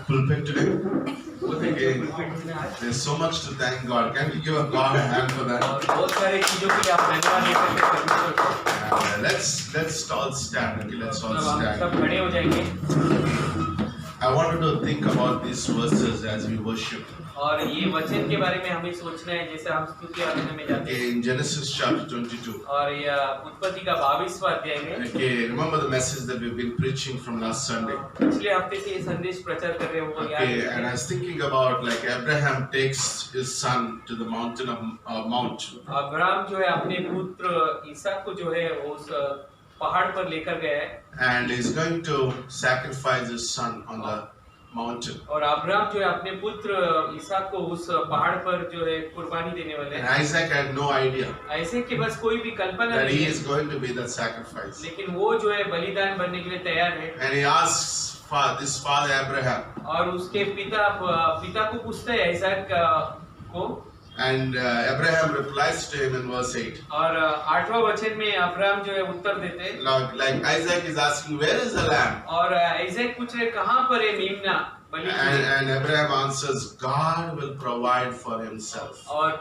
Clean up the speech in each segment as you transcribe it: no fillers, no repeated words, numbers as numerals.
pulpit today? Okay. There's so much to thank God. Can we give a God a hand for that? Let's all stand. Okay, let's all stand. I wanted to think about these verses as we worship. और ये वचन के बारे में हमें सोचना है जैसे हम स्तुति आराधना में जाते हैं। In Genesis chapter 22. और ये उत्पत्ति का 22वां अध्याय में। Okay, remember the message that we've been preaching from last Sunday. पिछले हफ्ते से ये संदेश प्रचार कर रहे हो याद है। Okay, and I was thinking about like Abraham takes his son to the mountain of Mount. Abraham जो है अपने पुत्र इसहाक को जो है उस पहाड़ पर लेकर गया है। And he's going to sacrifice his son on the mountain. और अब्राहम जो है अपने पुत्र इसहाक को उस पहाड़ पर जो है कुर्बानी देने वाले हैं। And Isaac had no idea. Isaac के बस कोई भी कल्पना नहीं। That he है। is going to be the sacrifice. लेकिन वो जो है बलिदान बनने के लिए तैयार है। And he asks this father Abraham. और उसके पिता को पूछता है इसहाक को। And Abraham replies to him in verse 8. और 8वां वचन में अब्राहम जो है उत्तर देते हैं। Like Isaac is asking, where is the lamb? और आइजैक पूछ रहे कहाँ पर है मेमना? And Abraham answers, God will provide for himself. और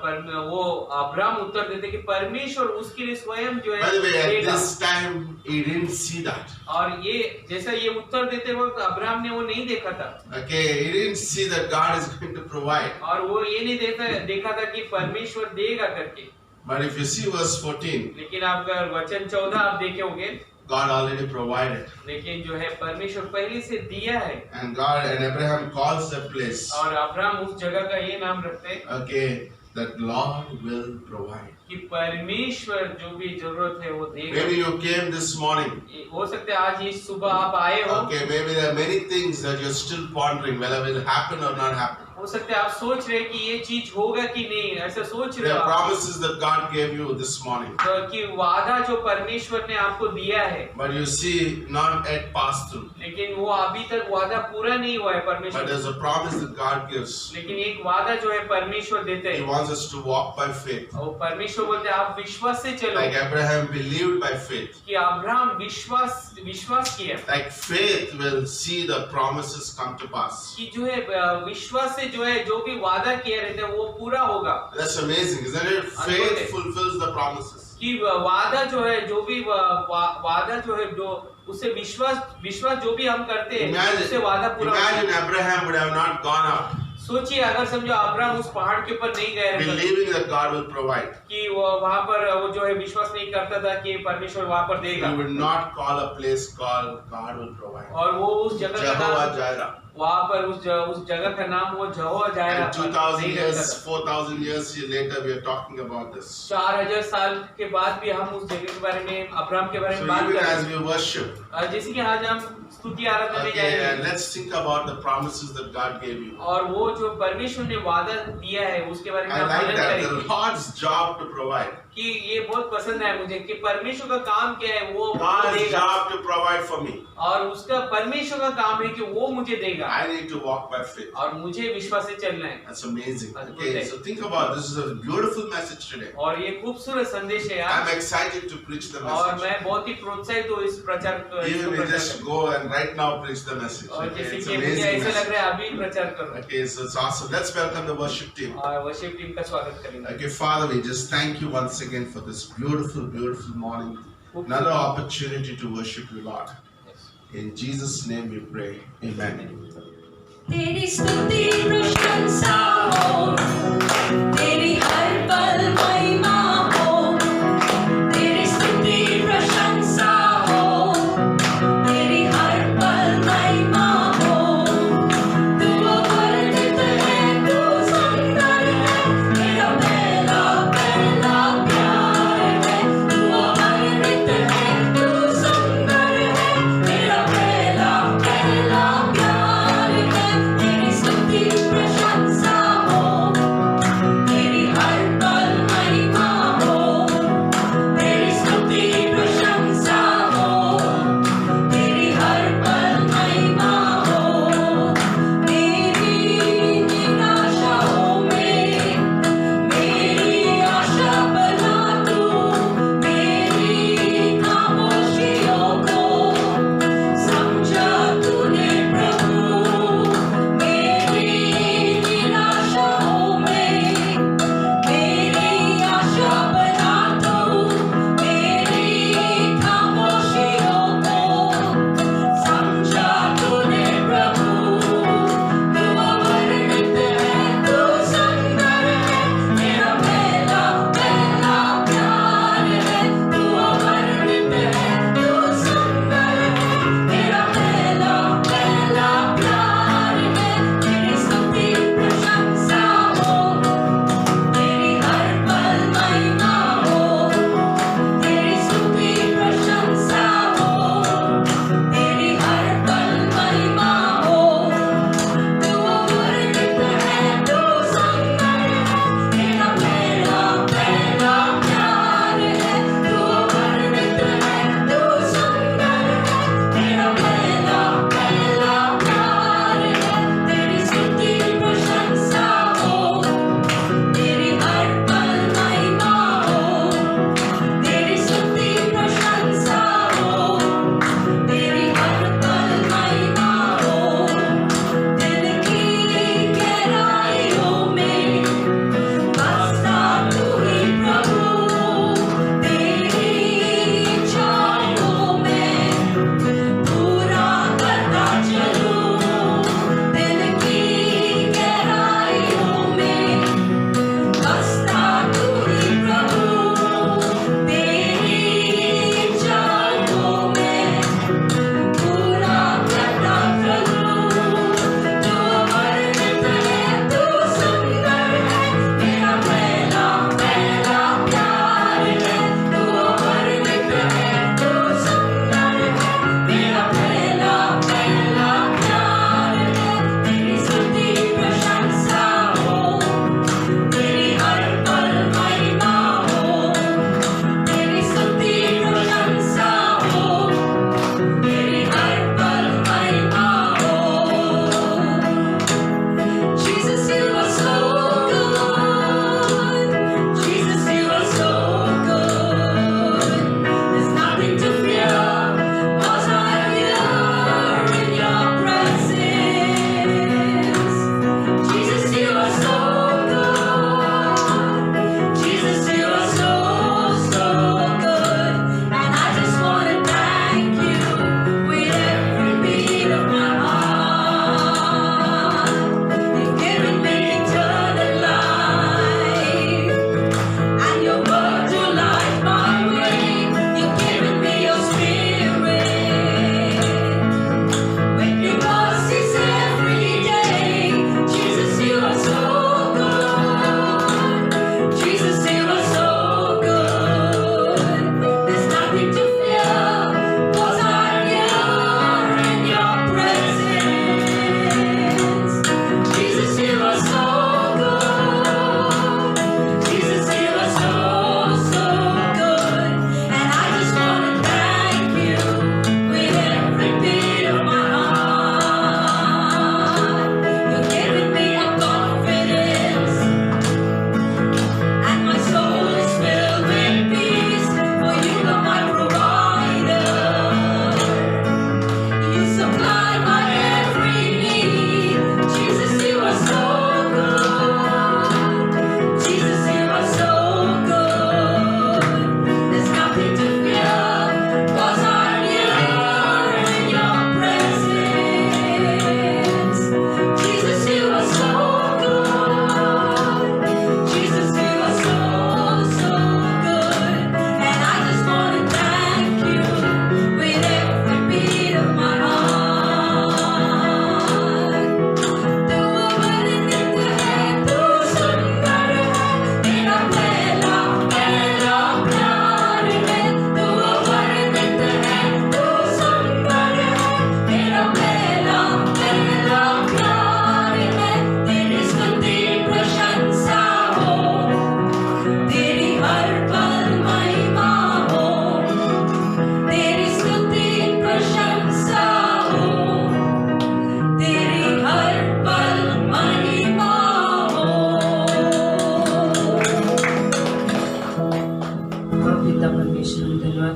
वो अब्राहम उत्तर देते कि परमेश्वर उसके लिए स्वयं जो है। By the way, at this time he didn't see that. और ये जैसा ये उत्तर देते वक्त अब्राहम ने वो नहीं देखा था। Okay, he didn't see that God is going to provide. और वो ये नहीं देखा था कि परमेश्वर देगा करके। But if you see verse 14. लेकिन आप अगर वचन 14 आप देखोगे God already provided. लेकिन जो है परमेश्वर पहले से दिया है। And Abraham calls that place. और अब्राहम उस जगह का ये नाम रखते हैं। Okay, that Lord will provide. कि परमेश्वर जो भी जरूरत है वो देगा। Maybe you came this morning. हो सकता है आज ये सुबह आप आए हो। Okay, maybe there are many things that you're still pondering whether it will happen or not happen. हो सकता है आप सोच रहे कि ये चीज होगा कि नहीं, ऐसा सोच रहे हो। There are promises that God gave you this morning. तो कि वादा जो परमेश्वर ने आपको दिया है। But you see, not yet passed through. लेकिन वो अभी तक वादा पूरा नहीं हुआ है परमेश्वर। But there's a promise that God gives. लेकिन एक वादा जो है परमेश्वर देते हैं। He wants us to walk by faith. और परमेश्वर बोलते हैं आप विश्वास से चलो। Like Abraham believed by faith. कि अब्राहम विश्वास किया। Like faith will see the promises come to pass. कि जो है विश्वास से जो है जो भी वादा किए रहते हैं वो पूरा होगा। That's amazing, isn't it? Faith fulfills the promises. कि वादा जो है जो भी वादा जो है जो उससे विश्वास जो भी हम करते हैं उससे वादा पूरा। Imagine Abraham would have not gone up. सोचिए अगर समझो अब्राहम उस पहाड़ के ऊपर नहीं गए believing that God will provide. कि वो वहाँ पर वो जो है विश्वास नहीं करता था कि परमेश्वर वहाँ पर देगा। He would not call a place called God will provide. और वो उस जगह का नाम वहाँ पर उस जगह का नाम वो जहोवा Zaira. 2000 years, 4000 years later, we are talking about this. 4000 साल के बाद भी हम उस जगह के बारे में अब्राहम के बारे में बात कर रहे हैं। As we worship. जैसे कि आज हम स्तुति आराधना में जाएंगे। And let's think about the promises that God gave you. और वो जो परमेश्वर ने वादा दिया है उसके बारे में हम पालन करेंगे। The Lord's job to provide. कि ये बहुत पसंद है मुझे कि परमेश्वर का काम क्या है वो God's job to provide for me. और उसका परमेश्वर का काम है कि वो मुझे देगा। I need to walk by faith. और मुझे विश्वास से चलना है। That's amazing. Okay, so think about this is a beautiful message today. और ये खूबसूरत संदेश है यार। I'm excited to preach the message. और मैं बहुत ही प्रोत्साहित हूँ इस प्रचार। Even we just go and right now preach the message. और जैसे कि मुझे ऐसा लग रहा है अभी प्रचार करो। Okay, so it's awesome. Let's welcome the worship team. और वर्शिप टीम का स्वागत करेंगे। Okay, Father, we just thank you once again for this beautiful, beautiful morning. Another opportunity to worship you, Lord. In Jesus' name we pray. Amen. तेरी स्तुति प्रशंसा हो, तेरी हर पल महिमा हो, तेरी स्तुति प्रशंसा हो, तेरी हर पल महिमा हो। तू वर्णित है, तू सुंदर है, मेरा पहला पहला प्यार है। तू वर्णित है, तू सुंदर है, मेरा पहला पहला प्यार है। तेरी स्तुति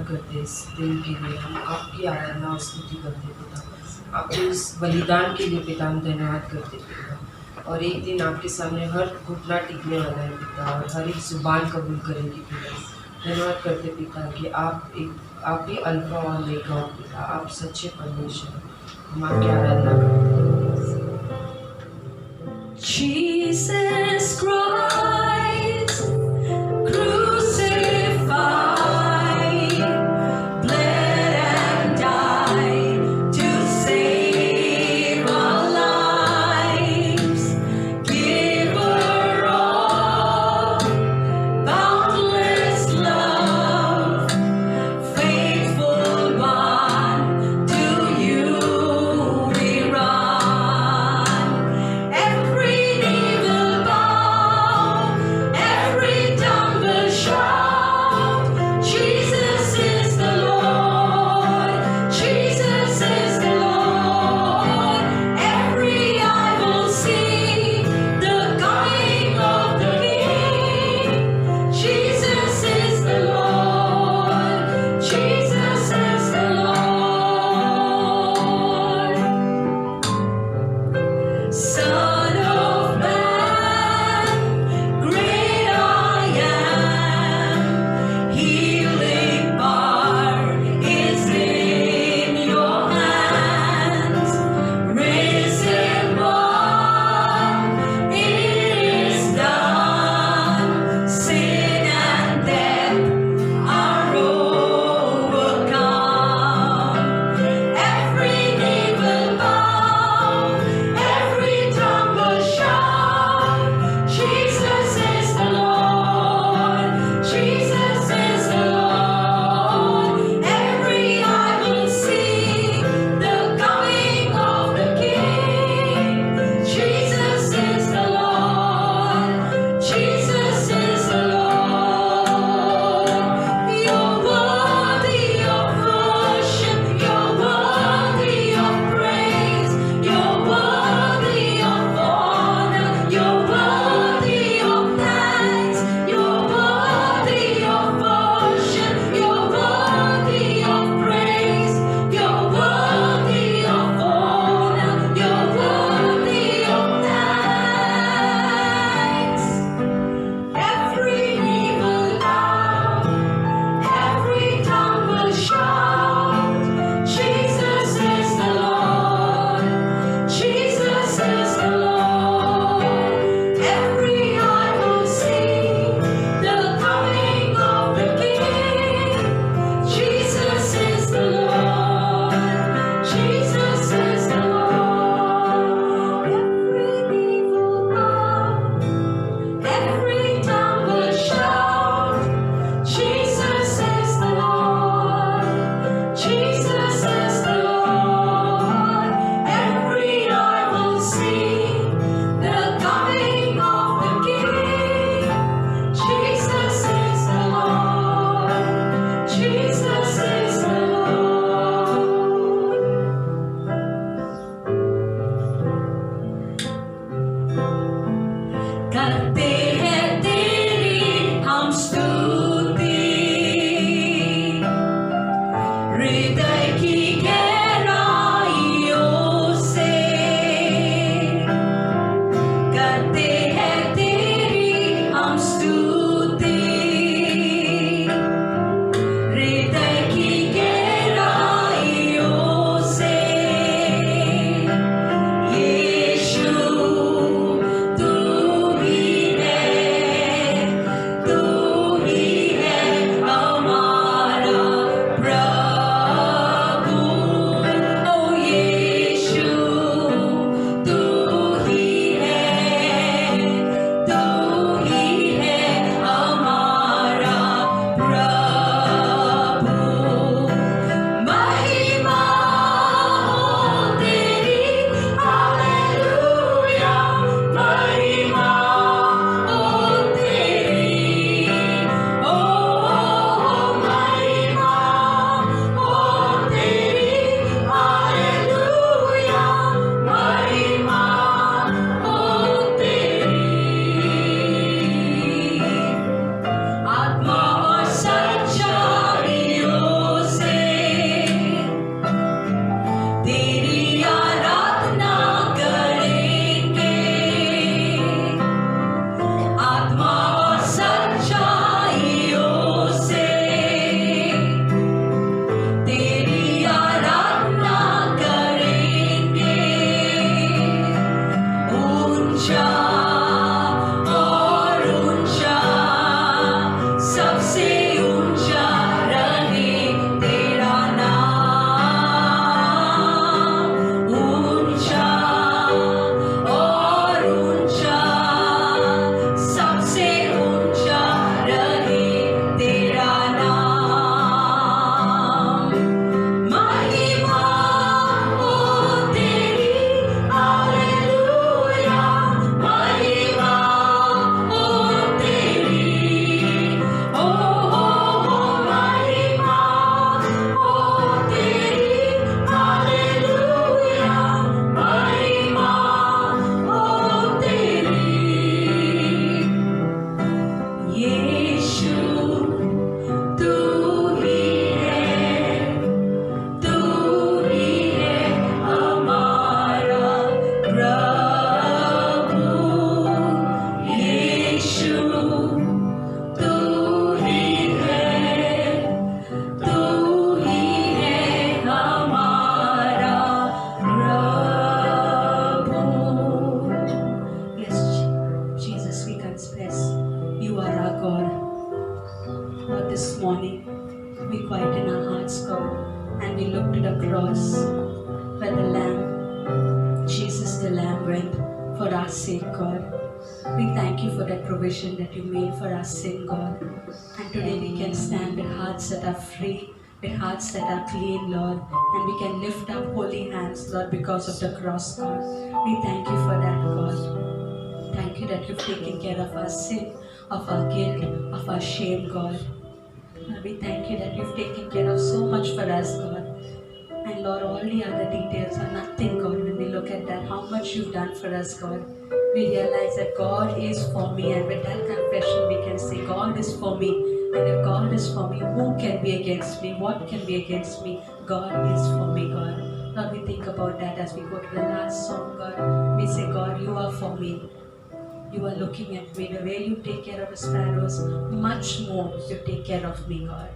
करते हैं इस दिन के लिए, हम आपकी आराधना और स्तुति करते पिता, आपके इस बलिदान के लिए पिता हम धन्यवाद करते पिता। और एक दिन आपके सामने हर घुटना टिकने वाला है पिता, और हर एक जुबान कबूल करेगी पिता। धन्यवाद करते पिता कि आप ही अल्फा और ओमेगा हो पिता, आप सच्चे परमेश्वर, हम आपकी आराधना करते हैं। Jesus Christ, crucified, bled and died to save our lives, giver of boundless love, faithful one, to you we run. Every knee will bow, every tongue will shout, Jesus is the Lord, Jesus is the Lord. Every eye will see the coming of the King. Jesus is the Lord, Jesus is the Lord. Son of man, great I am, healing power is in your hands. Risen one, it is done. Sin and death are overcome. Every knee will bow, every tongue will shout, Jesus is the Lord, Jesus is the Lord. Every eye will see the coming of the King. Jesus is the Lord, Jesus is the Lord. You're worthy of worship, you're worthy of praise, you're worthy of honor, you're worthy of thanks, you're worthy of worship, you're worthy of praise, you're worthy of honor, you're worthy of thanks. Every knee will bow, every tongue will shout, Jesus is the Lord, Jesus is the Lord. Every eye will see the coming of the King. Jesus is the Lord, Jesus is the Lord. Every knee will bow, every tongue will shout, Jesus is the Lord, Jesus is the Lord. Every eye will see the coming of the King. Jesus is the Lord, Jesus is the Lord. करते हैं तेरी हम स्तुति, हृदय की गहराइयों से। करते हैं तेरी हम स्तुति, हृदय की गहराइयों से। यीशु killed for our sake, God. We thank you for that provision that you made for our sin, God. And today we can stand with hearts that are free, with hearts that are clean, Lord. And we can lift up holy hands, Lord, because of the cross, God. We thank you for that, God. Thank you that you've taken care of our sin, of our guilt, of our shame, God. Lord, we thank you that you've taken care of so much for us, God. And Lord, all the other details are nothing, God. When we look at that, how much you've done for us, God, we realize that God is for me. And with that confession, we can say, God is for me. And if God is for me, who can be against me? What can be against me? God is for me, God. Lord, we think about that as we go to the last song, God. We say, God, you are for me. You are looking at me. The way you take care of the sparrows, much more you take care of me, God.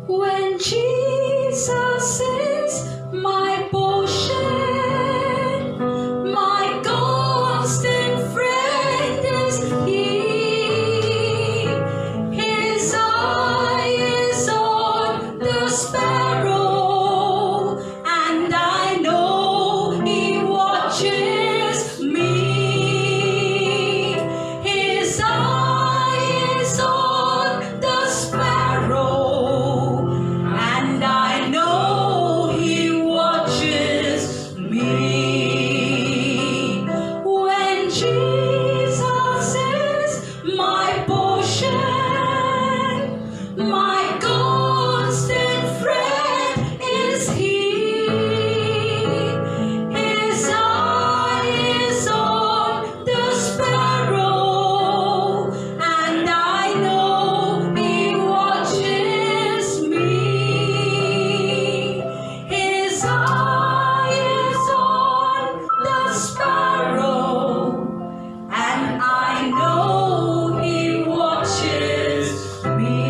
When Jesus is my portion, my constant friend is He. His eye is on the sparrow, and I know He watches me. His eye is on the sparrow, and I know He watches me. When Jesus is my portion, my constant friend is He. His eye is on the sparrow, and I know He watches me. His eye is on the sparrow, and I know He watches me.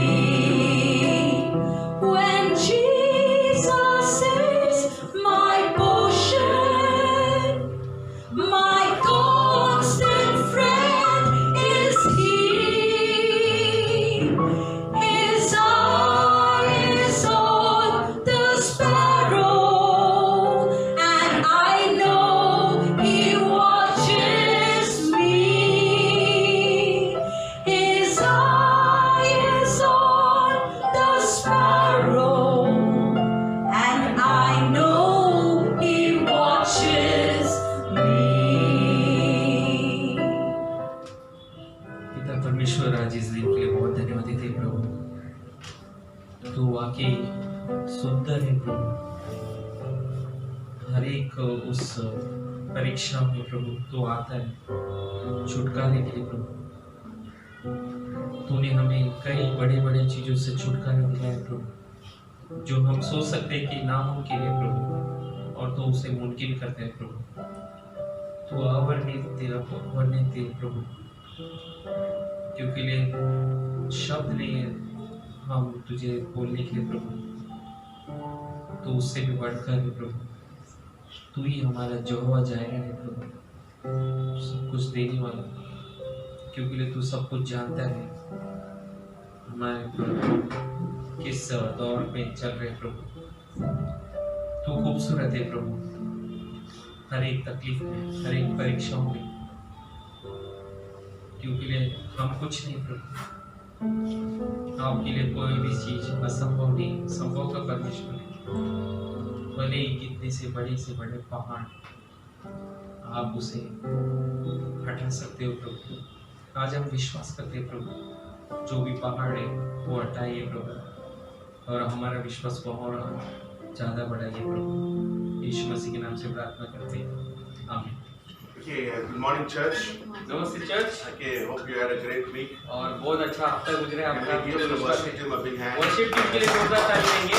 When Jesus is my portion, my constant friend is He. His eye is on the sparrow, and I know He watches me. His eye is on the sparrow, and I know He watches me. पिता परमेश्वर, आज इस दिन के लिए बहुत धन्यवाद देते हैं प्रभु। तू वाकई सुंदर है प्रभु। हर एक उस परीक्षा में प्रभु तू आता है छुटकारे के लिए प्रभु। तूने हमें कई बड़े बड़े चीजों से छुटकारा दिलाया प्रभु, जो हम सोच सकते हैं कि नामुमकिन है प्रभु, और तो उसे मुमकिन करते हैं प्रभु। तू अवर्णित है प्रभु, क्योंकि लिए शब्द नहीं है हम तुझे बोलने के लिए प्रभु। तो उससे भी बढ़कर है प्रभु, तू ही हमारा यहोवा जायरा है प्रभु, सब कुछ देने वाला, क्योंकि लिए तू सब कुछ जानता है हमारे प्रभु किस दौर में चल रहे प्रभु। तू खूबसूरत है प्रभु, हर एक तकलीफ में, हर एक परीक्षाओं में, क्योंकि लिए हम कुछ नहीं प्रभु। आपके लिए कोई भी चीज असंभव नहीं, संभव का परमेश्वर है। भले ही कितने से बड़े पहाड़ आप उसे हटा सकते हो प्रभु। आज हम विश्वास करते हैं प्रभु, जो भी पहाड़ है वो हटाइए प्रभु, और हमारा विश्वास बहुत ज़्यादा बढ़ाइए प्रभु। यीशु मसीह के नाम से प्रार्थना करते हैं, आमीन। Okay, good morning, church. नमस्ते church. Okay, hope you had a great week. और बहुत अच्छा हफ्ता गुजरे Can आपका। we give the worship team a big hand? Worship team के लिए जोरदार ताली देंगे।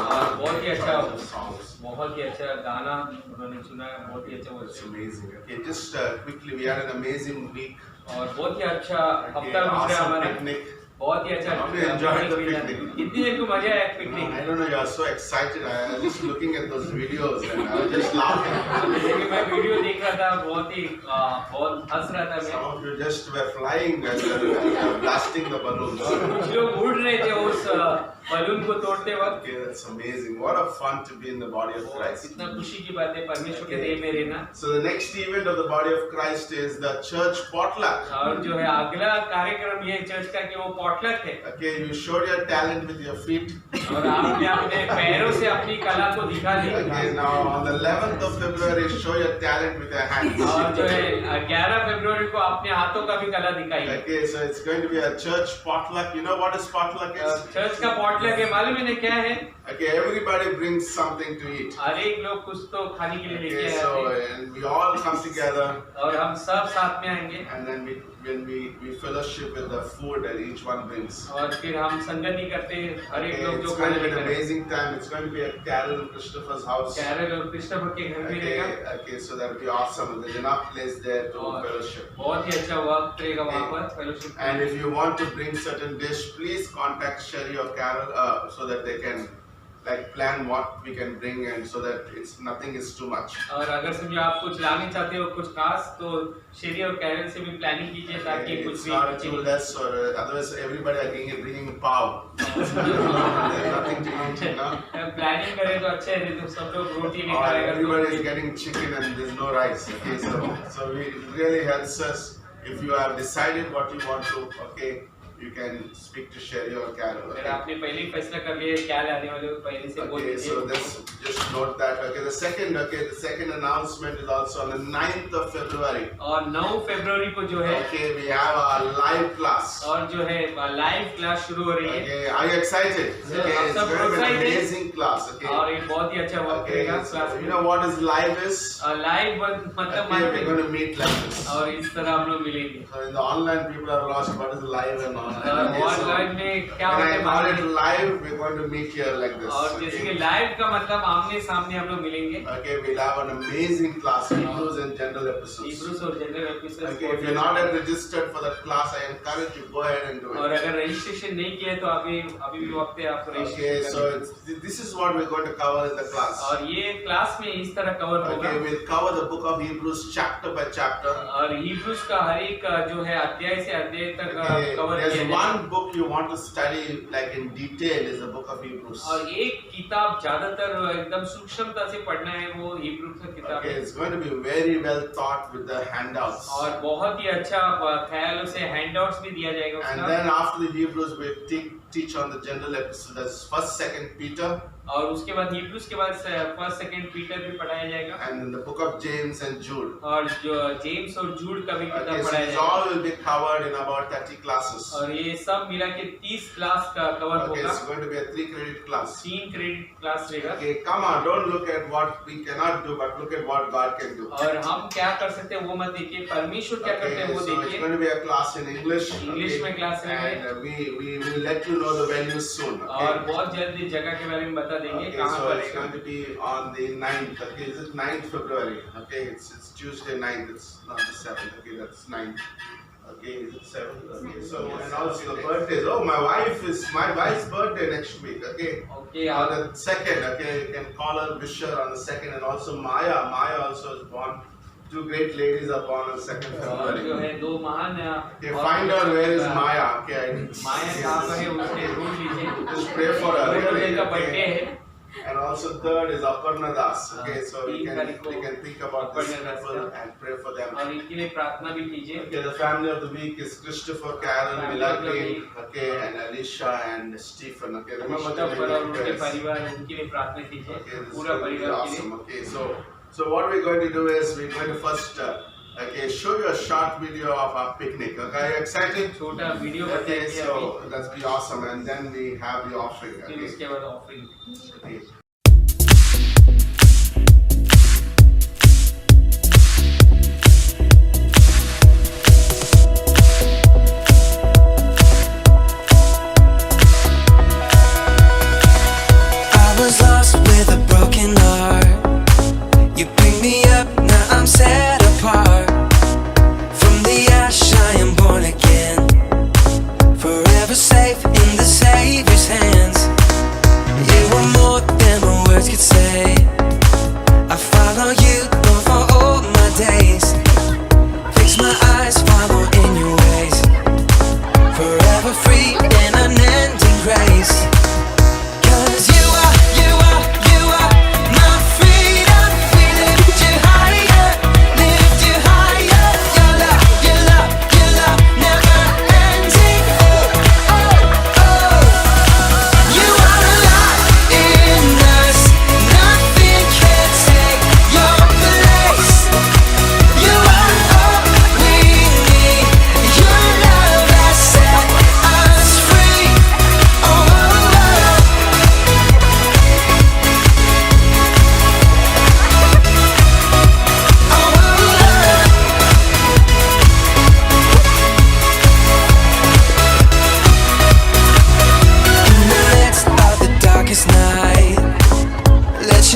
और बहुत ही अच्छा songs. बहुत ही अच्छा गाना उन्होंने चुना है, बहुत ही अच्छा It's worship. amazing. Okay, just quickly, we had an amazing week. और बहुत ही अच्छा Okay, हफ्ता गुजरा awesome हमारा। picnic. बहुत ही अच्छा How do you enjoy the picnic? कितनी देर को मजा आया picnic. I don't know, you are so excited. I was just looking at those videos and I was just laughing. जैसे कि मैं वीडियो देख रहा था, बहुत हंस रहा था मैं। Some of you just were flying and blasting the balloons. कुछ लोग उड़ रहे थे उस बलून को तोड़ते वक्त Okay, that's amazing. What a fun to be in the body of Christ. कितना खुशी की बात है परमेश्वर के देह में रहना। So the next event of the body of Christ is the church potluck. और जो है अगला कार्यक्रम ये चर्च का कि वो पॉटलक है Okay, you showed your talent with your feet. और आपने अपने पैरों से अपनी कला को दिखा दी। Okay, now on the 11th of February, show your talent with your hands. और जो है 11 फरवरी को अपने हाथों का भी कला दिखाई। Okay, so it's going to be a church potluck. You know what is potluck is? Church का पॉटलक है, मालूम है क्या है? Okay, everybody brings something to eat. हर एक लोग कुछ तो खाने के लिए लेके Okay, आते so हैं and we all come together, और हम सब साथ में आएंगे and then when we fellowship with the food that each one brings. और फिर हम संगति करते हैं हर एक Okay, लोग it's जो going to खाने be an लेकर amazing time. It's going to be at Carol and Christopher's house. Carol और क्रिस्टोफर के घर में रहेगा Okay, okay, so that'll be awesome. There's enough place there to और fellowship. बहुत ही अच्छा वक्त रहेगा वहाँ पर fellowship. And if you want to bring certain dish, please contact Sherry or Carol so that they can like plan what we can bring and so that it's nothing is too much. और अगर समझो आप कुछ लाने चाहते हो कुछ खास तो शेरी और कैरल से भी प्लानिंग कीजिए ताकि Okay, कुछ it's भी not बचे too नहीं। less or otherwise everybody are bringing pav. There's nothing to eat, you know. Planning करें तो अच्छा है, नहीं तो सब लोग रोटी नहीं Or खाएगा everybody is तो getting chicken and there's no rice. Okay, so it really helps us if you have decided what you want to. Okay, you can speak to Sherry or Carol. अगर Okay? आपने पहले ही फैसला कर लिया क्या लाने वाले हो पहले से बोल Okay, so दीजिए। this just note that. Okay, the second announcement is also on the 9th of February. और 9 फरवरी को जो है Okay, we have our live class. और जो है लाइव क्लास शुरू हो रही है Okay, are you excited? Yeah, Okay, I'm it's so going to be an excited. amazing class. Okay. और ये बहुत ही अच्छा वक्त Okay, रहेगा so क्लास you में। know what is live is? Live मतलब Okay, we're मानते going to meet like this. और इस तरह हम लोग मिलेंगे। So in the online, people are lost. What is live and online? और Okay, so लाइव में क्या when होता I है call मालूम it है? live, we're going to meet here like this. और जैसे कि Okay. लाइव का मतलब आमने सामने हम लोग मिलेंगे। Okay, we'll have an amazing class, Hebrews and general epistles. Hebrews और general episodes Okay, if you're not yet registered for that class, I encourage you go ahead and do और it. अगर रजिस्ट्रेशन नहीं किया है तो अभी भी वक्त है आपको Okay, रजिस्ट्रेशन so करने this is what we're going to cover in the class. का। और ये क्लास में इस तरह कवर होगा Okay, we'll cover the book of Hebrews chapter by chapter. और हिब्रूस का हर एक जो है अध्याय से अध्याय तक Okay, कवर there's किया जाएगा। one book you want to study like in detail is the book of Hebrews. और एक किताब ज्यादातर एकदम सूक्ष्मता से पढ़ना है वो हिब्रूस का किताब Okay, है it's going to be very well taught with the handouts. और बहुत ही अच्छा ख्यालों से हैंडआउट्स भी दिया जाएगा And उसका। then after the Hebrews, we'll teach on the general epistle. That's 1st, 2nd Peter, और उसके बाद हिब्रूस के बाद फर्स्ट सेकंड पीटर भी पढ़ाया जाएगा and then the book of James and Jude. और जो जेम्स और जूड का भी Okay, किताब so पढ़ाया these जाएगा all will be covered in about 30 classes. और ये सब मिला के 30 क्लास का कवर Okay, होगा। it's going to be a 3-credit class. 3 credit class रहेगा Okay, come on, don't look at what we cannot do, but look at what God can do. और हम क्या कर सकते हैं वो मत देखिए, परमेश्वर क्या करते हैं Okay, वो so it's देखिए। going to be a class in English. English में class रहेंगे। And we will let you know the venues soon. और Okay. बहुत जल्दी जगह के बारे में बता देंगे Okay, कहाँ so पर it's रहेगा। going to be on the 9th. Okay, is it 9th February? Okay, it's Tuesday 9th. It's not the 7th. Okay, that's 9th. Okay, is it 7th? Okay, so and also the birthdays. Oh, my wife's birthday next week. Okay. Okay On और the 2nd, okay, you can call her, wish her on the 2nd, and also Maya. Maya also is born. 2 great ladies are born on 2nd जो February. है दो महान Okay, find out where is Maya. Okay, माया कहाँ पर है उसके ढूंढ लीजिए। just pray for her. दोनों Really, दिन का बर्थडे okay. है And also 3rd is Aparna Das. Okay, so we 3 can तारीख को think about these Aparna Das people का। and pray for them. और इनके लिए प्रार्थना भी कीजिए। Okay, the family of the week is Christopher, Karen, Family Mila of the Green, week. okay, and Alicia and Stephen. Okay, remember the Christopher name और of उनके prayers. परिवार उनके लिए प्रार्थना कीजिए Okay, this is पूरा going to be परिवार के लिए। awesome. Okay, so what we're going to do is we're going to first okay show you a short video of our picnic. Okay, are you excited? छोटा video Okay, बताएंगे अभी, so that's be awesome, and then we have the offering. फिर Okay. उसके बाद offering. Okay. I was lost with a broken heart. You picked me up, now I'm set apart. From the ash I am born again, forever safe in the Savior's hands. You were more than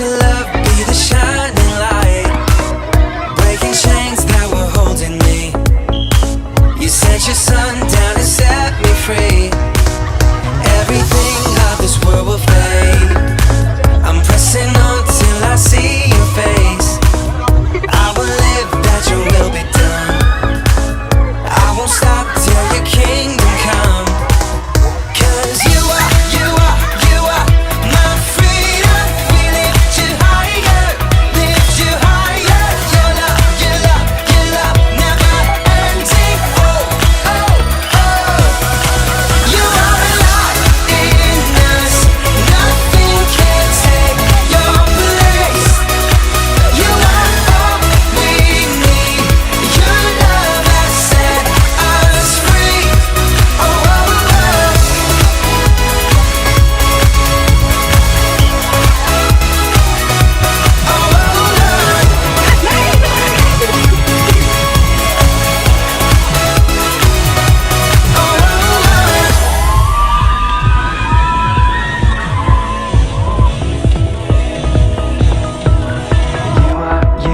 your love be the shining light, breaking chains that were holding me. You sent your son down and set me free. Everything of this world will fade. I'm pressing on till I see your face. I will live that your will be done. I won't stop till your kingdom come. 'Cause you are my freedom. We lift you higher, lift you higher. Your love, your love, your love never ending. Oh, oh, oh. You are alive in us. Nothing can take your place. You are all we need. Your love has set us free. Oh, oh, oh.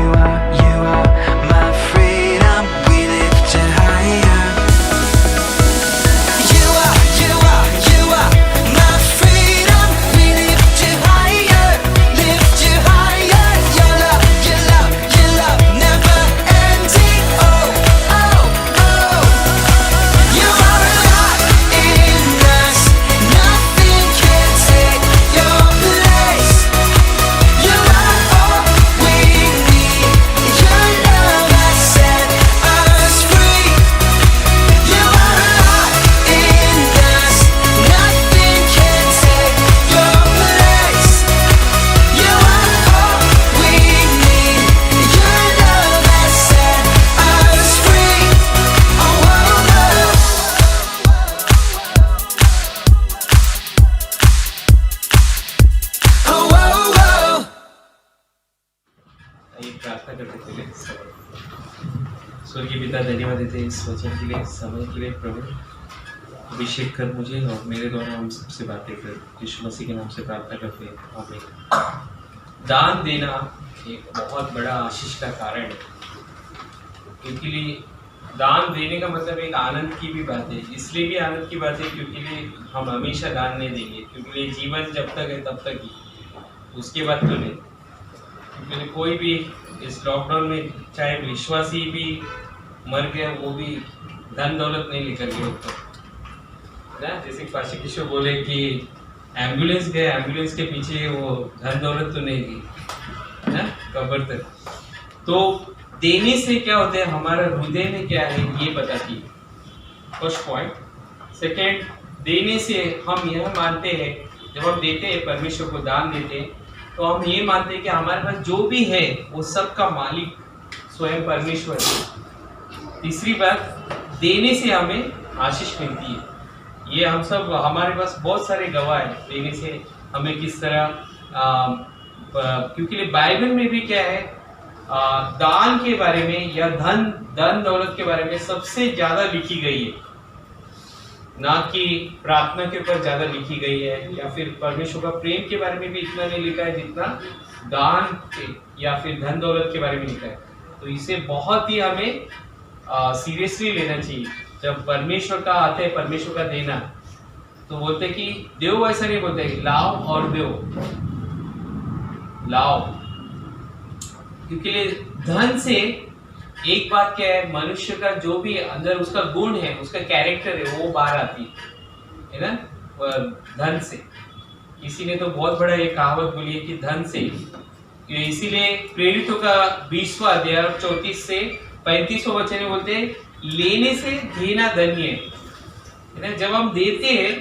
You are my freedom. We lift you higher. You are my freedom. We lift you higher, lift you higher. Your love, your love, your love never ending. Oh, oh, oh. You are alive in us. Nothing can take your place. You are all we need. Your love has set us free. You are alive in us. Nothing can take your place. You are all we need. Your love has set us free. Oh, oh, oh. Oh, oh, oh. आइए प्रार्थना करते पहले स्वर्गीय पिता, धन्यवाद देते हैं इस वचन के लिए, समय के लिए। प्रभु अभिषेक कर मुझे और मेरे द्वारा हम सबसे बातें कर, यीशु मसीह के नाम से प्रार्थना करते हैं, आमीन। दान देना एक बहुत बड़ा आशीष का कारण है, क्योंकि दान देने का मतलब एक आनंद की भी बात है। इसलिए भी आनंद की बात है क्योंकि हम हमेशा दान नहीं देंगे, क्योंकि जीवन जब तक है तब तक ही, उसके बाद तो नहीं। क्योंकि कोई भी इस लॉकडाउन में चाहे विश्वासी भी मर गया, वो भी धन दौलत नहीं लेकर गए ऊपर ना। जैसे पाशा किशोर बोले कि एम्बुलेंस गए, एम्बुलेंस के पीछे वो धन दौलत तो नहीं गई ना कब्र तक। तो देने से क्या होता है, हमारा हृदय में क्या है ये बताती है, फर्स्ट पॉइंट। सेकेंड, देने से हम यह मानते हैं, जब हम देते हैं परमेश्वर को दान देते हैं, तो हम ये मानते हैं कि हमारे पास जो भी है वो सब का मालिक स्वयं परमेश्वर है। तीसरी बात, देने से हमें आशीष मिलती है। ये हम सब, हमारे पास बहुत सारे गवाह हैं देने से हमें किस तरह, क्योंकि बाइबल में भी क्या है, दान के बारे में या धन दौलत के बारे में सबसे ज्यादा लिखी गई है, ना कि प्रार्थना के ऊपर ज्यादा लिखी गई है, या फिर परमेश्वर का प्रेम के बारे में भी इतना नहीं लिखा है जितना दान के या फिर धन दौलत के बारे में लिखा है। तो इसे बहुत ही हमें सीरियसली लेना चाहिए। जब परमेश्वर का आता है, परमेश्वर का देना, तो बोलते कि देव ऐसा नहीं बोलते लाओ और दो, लाओ, क्योंकि धन से एक बात क्या है, मनुष्य का जो भी अंदर उसका गुण है, उसका कैरेक्टर है, वो बाहर आती है ना धन से। किसी ने तो बहुत बड़ा एक कहावत बोली है कि धन से, इसीलिए प्रेरितों का 20वां अध्याय 34 से 35वां वचन में बोलते हैं, लेने से देना धन्य है ना। जब हम देते हैं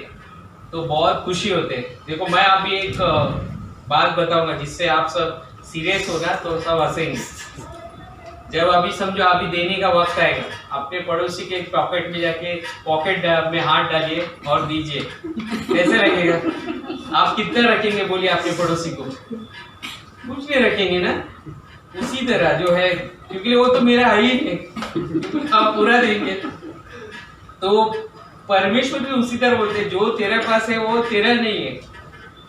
तो बहुत खुशी होते हैं। देखो, मैं अभी एक बात बताऊंगा जिससे आप सब सीरियस होगा तो सब हंसेंगे। जब अभी समझो अभी देने का वक्त आएगा, अपने पड़ोसी के पॉकेट में जाके पॉकेट में हाथ डालिए और दीजिए, कैसे लगेगा? आप कितना रखेंगे बोलिए अपने पड़ोसी को? कुछ नहीं रखेंगे ना। उसी तरह जो है, क्योंकि वो तो मेरा है ही है, आप पूरा देंगे। तो परमेश्वर भी उसी तरह बोलते, जो तेरे पास है वो तेरा नहीं है,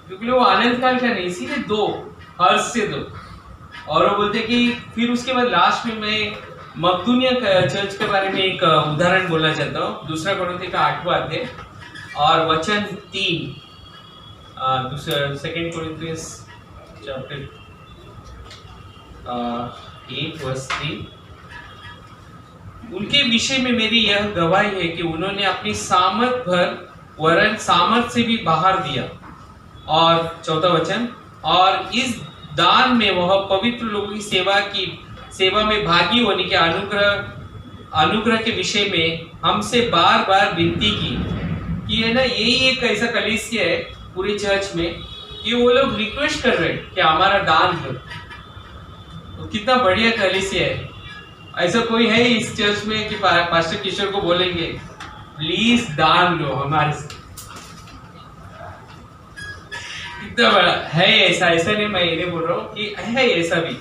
क्योंकि वो आनंद काल का नहीं, इसीलिए दो। हर्ष से दो। और वो बोलते कि फिर उसके बाद लास्ट में मैं मकदूनिया चर्च के बारे में एक उदाहरण बोलना चाहता हूँ। दूसरा कोरिन्थी का 8वां अध्याय और वचन 3, दूसरा सेकंड कोरिन्थियंस चैप्टर 8 वर्स 3। उनके विषय में मेरी यह गवाही है कि उन्होंने अपनी सामर्थ भर वरन सामर्थ से भी बाहर दिया। और 4वां वचन, और इस दान में वह पवित्र लोगों की सेवा में भागी होने के अनुग्रह के विषय में हमसे बार बार विनती की कि है ना, यही एक ऐसा कलीसिया है पूरी चर्च में कि वो लोग रिक्वेस्ट कर रहे हैं कि हमारा दान दो। तो कितना बढ़िया कलीसिया है। ऐसा कोई है इस चर्च में कि पास्टर किशोर को बोलेंगे प्लीज दान लो हमारे से? कितना बड़ा है ऐसा नहीं, मैं ये बोल रहा हूँ कि है ऐसा भी।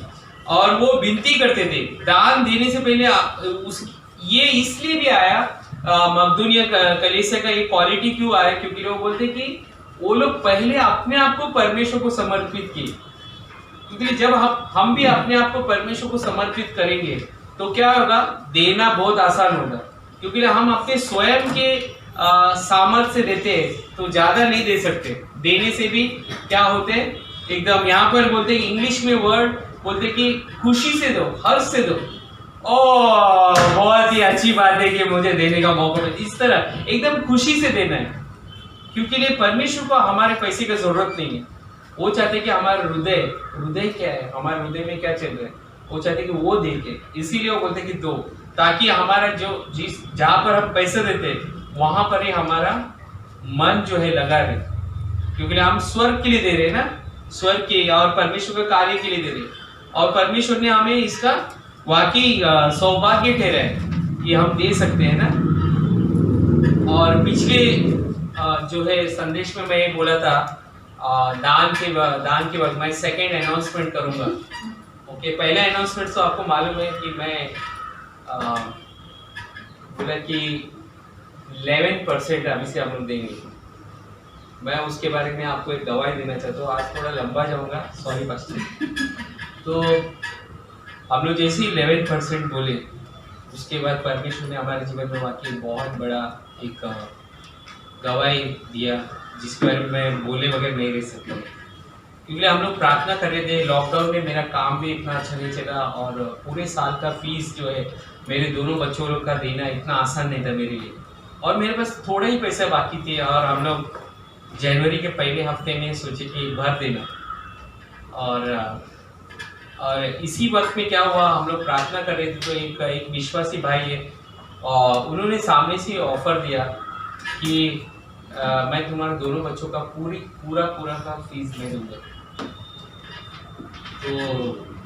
और वो विनती करते थे दान देने से पहले ये इसलिए भी आया मकदूनिया कलीसिया का ये क्वालिटी क्यों आया, क्योंकि लोग बोलते कि वो लोग पहले अपने आप को परमेश्वर को समर्पित किए। क्योंकि जब हम भी अपने आप को परमेश्वर को समर्पित करेंगे तो क्या होगा, देना बहुत आसान होगा। क्योंकि हम अपने स्वयं के सामर्थ्य से देते हैं तो ज्यादा नहीं दे सकते। देने से भी क्या होते हैं, एकदम यहाँ पर बोलते हैं इंग्लिश में वर्ड बोलते कि खुशी से दो, हर्ष से दो। बहुत ही अच्छी बात है कि मुझे देने का मौका मिले। इस तरह एकदम खुशी से देना है, क्योंकि परमेश्वर को हमारे पैसे की जरूरत नहीं है। वो चाहते कि हमारा हृदय क्या है, हमारे हृदय में क्या चल रहा है, वो चाहते कि वो देखे। इसीलिए वो बोलते कि दो, ताकि हमारा जहाँ पर हम पैसे देते वहां पर ही हमारा मन जो है लगा रहे। क्योंकि हम स्वर्ग के लिए दे रहे हैं ना, स्वर्ग के और परमेश्वर के कार्य के लिए दे रहे। और परमेश्वर ने हमें इसका वाकई सौभाग्य ठहरा है कि हम दे सकते हैं ना। और पिछले जो है संदेश में मैं ये बोला था दान के वक्त मैं सेकेंड अनाउंसमेंट करूंगा। ओके, पहला अनाउंसमेंट तो आपको मालूम है कि मैं बोला कि 11% अभी से हम लोग देंगे। मैं उसके बारे में आपको एक गवाही देना चाहता हूँ। आज थोड़ा लंबा जाऊंगा, सॉरी पास्टर। तो हम लोग जैसे ही 11% बोले, उसके बाद परमेश्वर ने हमारे जीवन में वाकई बहुत बड़ा एक गवाही दिया, जिसके बारे में मैं बोले बगैर नहीं रह सकता। क्योंकि हम लोग प्रार्थना कर रहे थे। लॉकडाउन में मेरा काम भी इतना अच्छा नहीं चला और पूरे साल का फीस जो है मेरे दोनों बच्चों लोग का देना इतना आसान नहीं था मेरे लिए। और मेरे पास थोड़ा ही पैसे बाकी थे और हम लोग जनवरी के पहले हफ्ते में सोचे कि भर देना। और इसी वक्त में क्या हुआ, हम लोग प्रार्थना कर रहे थे तो एक विश्वासी भाई है और उन्होंने सामने से ऑफर दिया कि मैं तुम्हारे दोनों बच्चों का पूरा का फीस मैं दूंगा। तो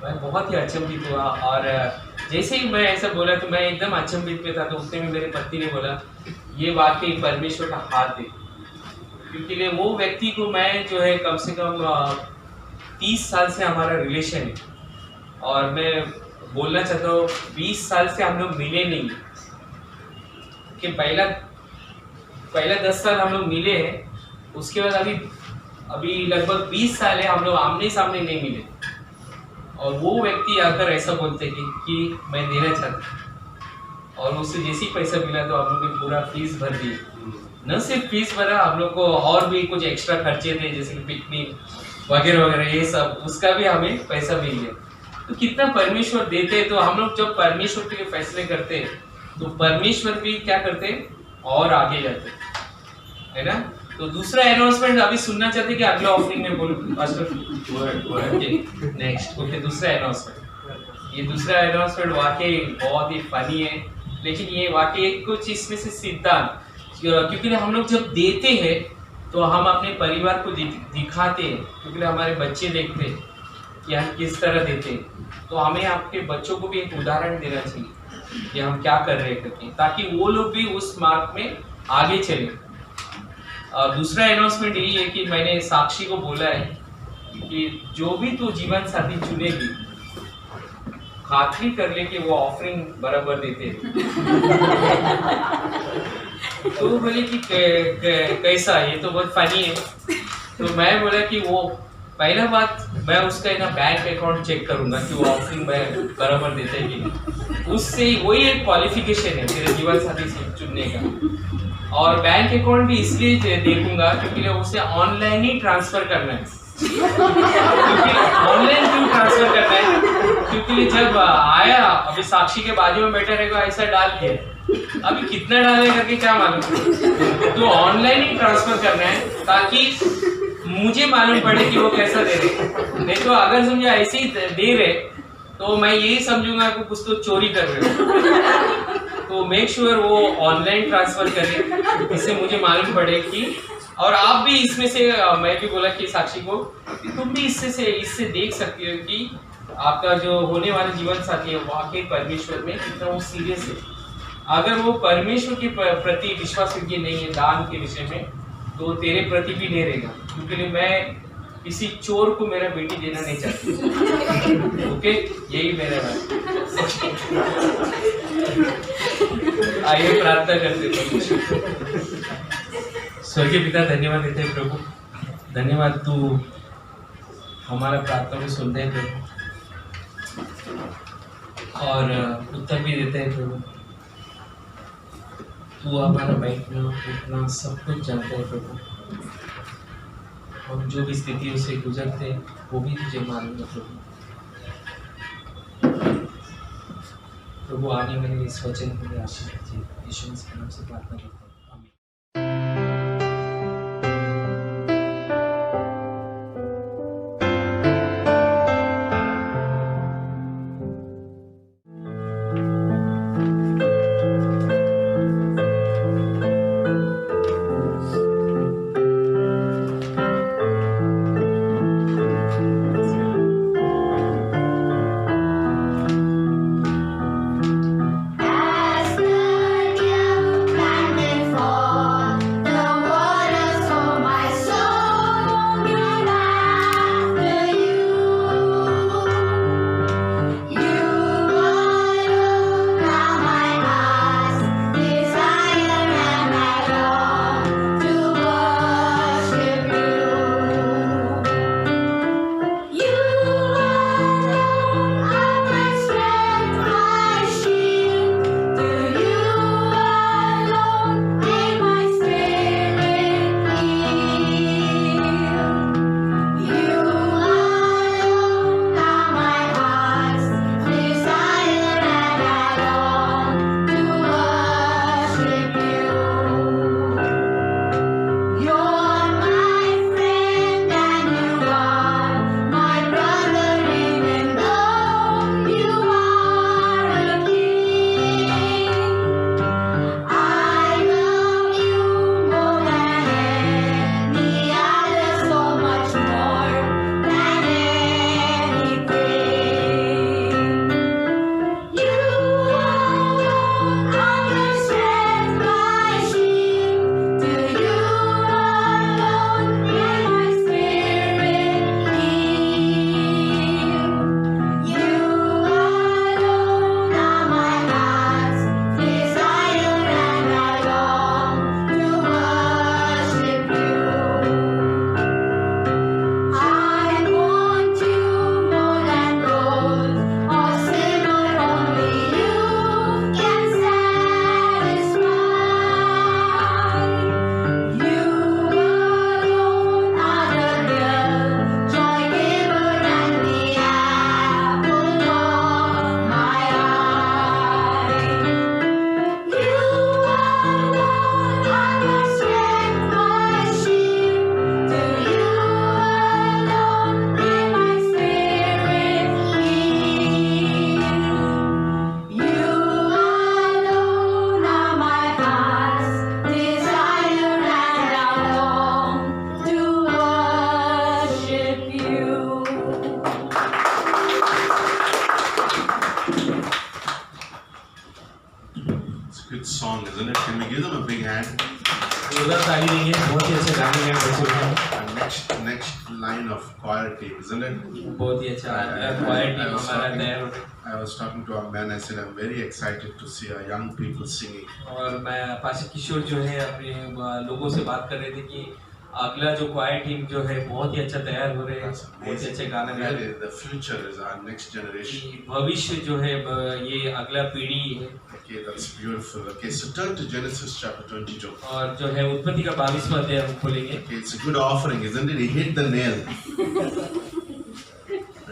मैं बहुत ही अचंभित हुआ। और जैसे ही मैं ऐसा बोला तो मैं एकदम अचंभित में था। तो उसने में मेरे पति ने बोला ये वाकई परमेश्वर का हाथ है। क्योंकि वो व्यक्ति को मैं जो है कम से कम 30 साल से हमारा रिलेशन है। और मैं बोलना चाहता हूँ 20 साल से हम लोग मिले नहीं कि पहला 10 साल हम लोग मिले हैं। उसके बाद अभी लगभग 20 साल है हम लोग आमने सामने नहीं मिले। और वो व्यक्ति आकर ऐसा बोलते कि मैं देना चाहता हूँ। और उससे जैसे ही पैसा मिला तो हम लोग ने पूरा फीस भर दिए। न सिर्फ फीस भरा, हम लोग को और भी कुछ एक्स्ट्रा खर्चे थे जैसे कि पिकनिक वगैरह ये सब, उसका भी हमें पैसा मिल गया। तो कितना परमेश्वर देते। तो हम लोग जब परमेश्वर के लिए फैसले करते तो परमेश्वर भी क्या करते और आगे जाते, है ना। तो दूसरा अनाउंसमेंट अभी सुनना चाहते कि अगला ऑफरिंग में बोलूं पास्टर? नेक्स्ट ओके, दूसरा अनाउंसमेंट। ये दूसरा अनाउंसमेंट वाकई बहुत ही फनी है, लेकिन ये वाकई कुछ इसमें से सिद्धांत, क्योंकि हम लोग जब देते हैं तो हम अपने परिवार को दिखाते हैं। क्योंकि हमारे बच्चे देखते हैं कि हम किस तरह देते हैं। तो हमें आपके बच्चों को भी एक उदाहरण देना चाहिए कि हम क्या कर रहे हैं, ताकि वो लोग भी उस मार्ग में आगे चले। दूसरा अनाउंसमेंट यही है कि मैंने साक्षी को बोला है कि जो भी तू जीवन साथी चुनेगी खातरी कर ले कि वो ऑफरिंग बराबर देते हैं। तो वो बोले कि कैसा, ये तो बहुत फनी है। तो मैं बोला कि वो पहला बात मैं उसका ना बैंक अकाउंट चेक करूंगा कि वो ऑफरिंग में बराबर देते हैं कि नहीं। उससे वही एक क्वालिफिकेशन है मेरे जीवन साथी चुनने का। और बैंक अकाउंट भी इसलिए देखूंगा क्योंकि उसे ऑनलाइन ही ट्रांसफर करना है। ऑनलाइन क्यों ट्रांसफर करना है? क्योंकि जब आया अभी साक्षी के बाजू में बैठा रहेगा ऐसा डाल दिया, अभी कितना डाले करके क्या मालूम। तो ऑनलाइन ही ट्रांसफर करना है ताकि मुझे मालूम पड़े कि वो कैसा दे रहे। नहीं तो अगर समझो ऐसे ही दे रहे तो मैं यही समझूंगा कि कुछ तो चोरी कर रहे हो। तो मेक श्योर वो ऑनलाइन ट्रांसफर करें, इससे मुझे मालूम पड़े कि, और आप भी इसमें से, मैं भी बोला कि साक्षी को तुम भी इससे देख सकती हो कि आपका जो होने वाला जीवन साथी है वाकई परमेश्वर में कितना वो सीरियस है। अगर वो परमेश्वर के प्रति विश्वास योग्य नहीं है दान के विषय में, तो तेरे प्रति भी नहीं रहेगा। क्योंकि मैं किसी चोर को मेरा बेटी देना नहीं चाहती। ओके, यही मेरा बात। आइए प्रार्थना करते हैं। स्वर्गीय पिता, धन्यवाद देते हैं प्रभु, धन्यवाद तू हमारा प्रार्थना को सुनते हैं प्रभु और उत्तर भी देते हैं प्रभु। तू हमारा बैठना उठना सब कुछ जानते हैं प्रभु। हम जो भी स्थितियों से गुजरते हैं वो भी तुझे मालूम है प्रभु। प्रभु आने वाले इस वचन के लिए आशीष दीजिए। यीशु मसीह के नाम से प्रार्थना करते हैं। Good song, isn't it? Can we give them a big hand? जोरदार ताली देंगे, बहुत ही अच्छे गाने हैं बच्चों के। And next line of choir team, isn't it? बहुत ही अच्छा choir team हमारा तैयार हो गया। I was talking to our man. I said I'm very excited to see our young people singing. और मैं पाशा किशोर जो है अपने लोगों से बात कर रहे थे कि अगला जो क्वायर टीम जो है बहुत ही अच्छा तैयार हो रहे हैं, बहुत ही अच्छे गाने गा रहे हैं। Really, the future is our next generation. कि भविष्य जो है ये अगला पीढ़ी है। Okay, that's beautiful. Okay, so turn to Genesis chapter 22. और जो है उत्पत्ति का 22वां अध्याय हम खोलेंगे। Okay, it's a good offering, isn't it? He hit the nail.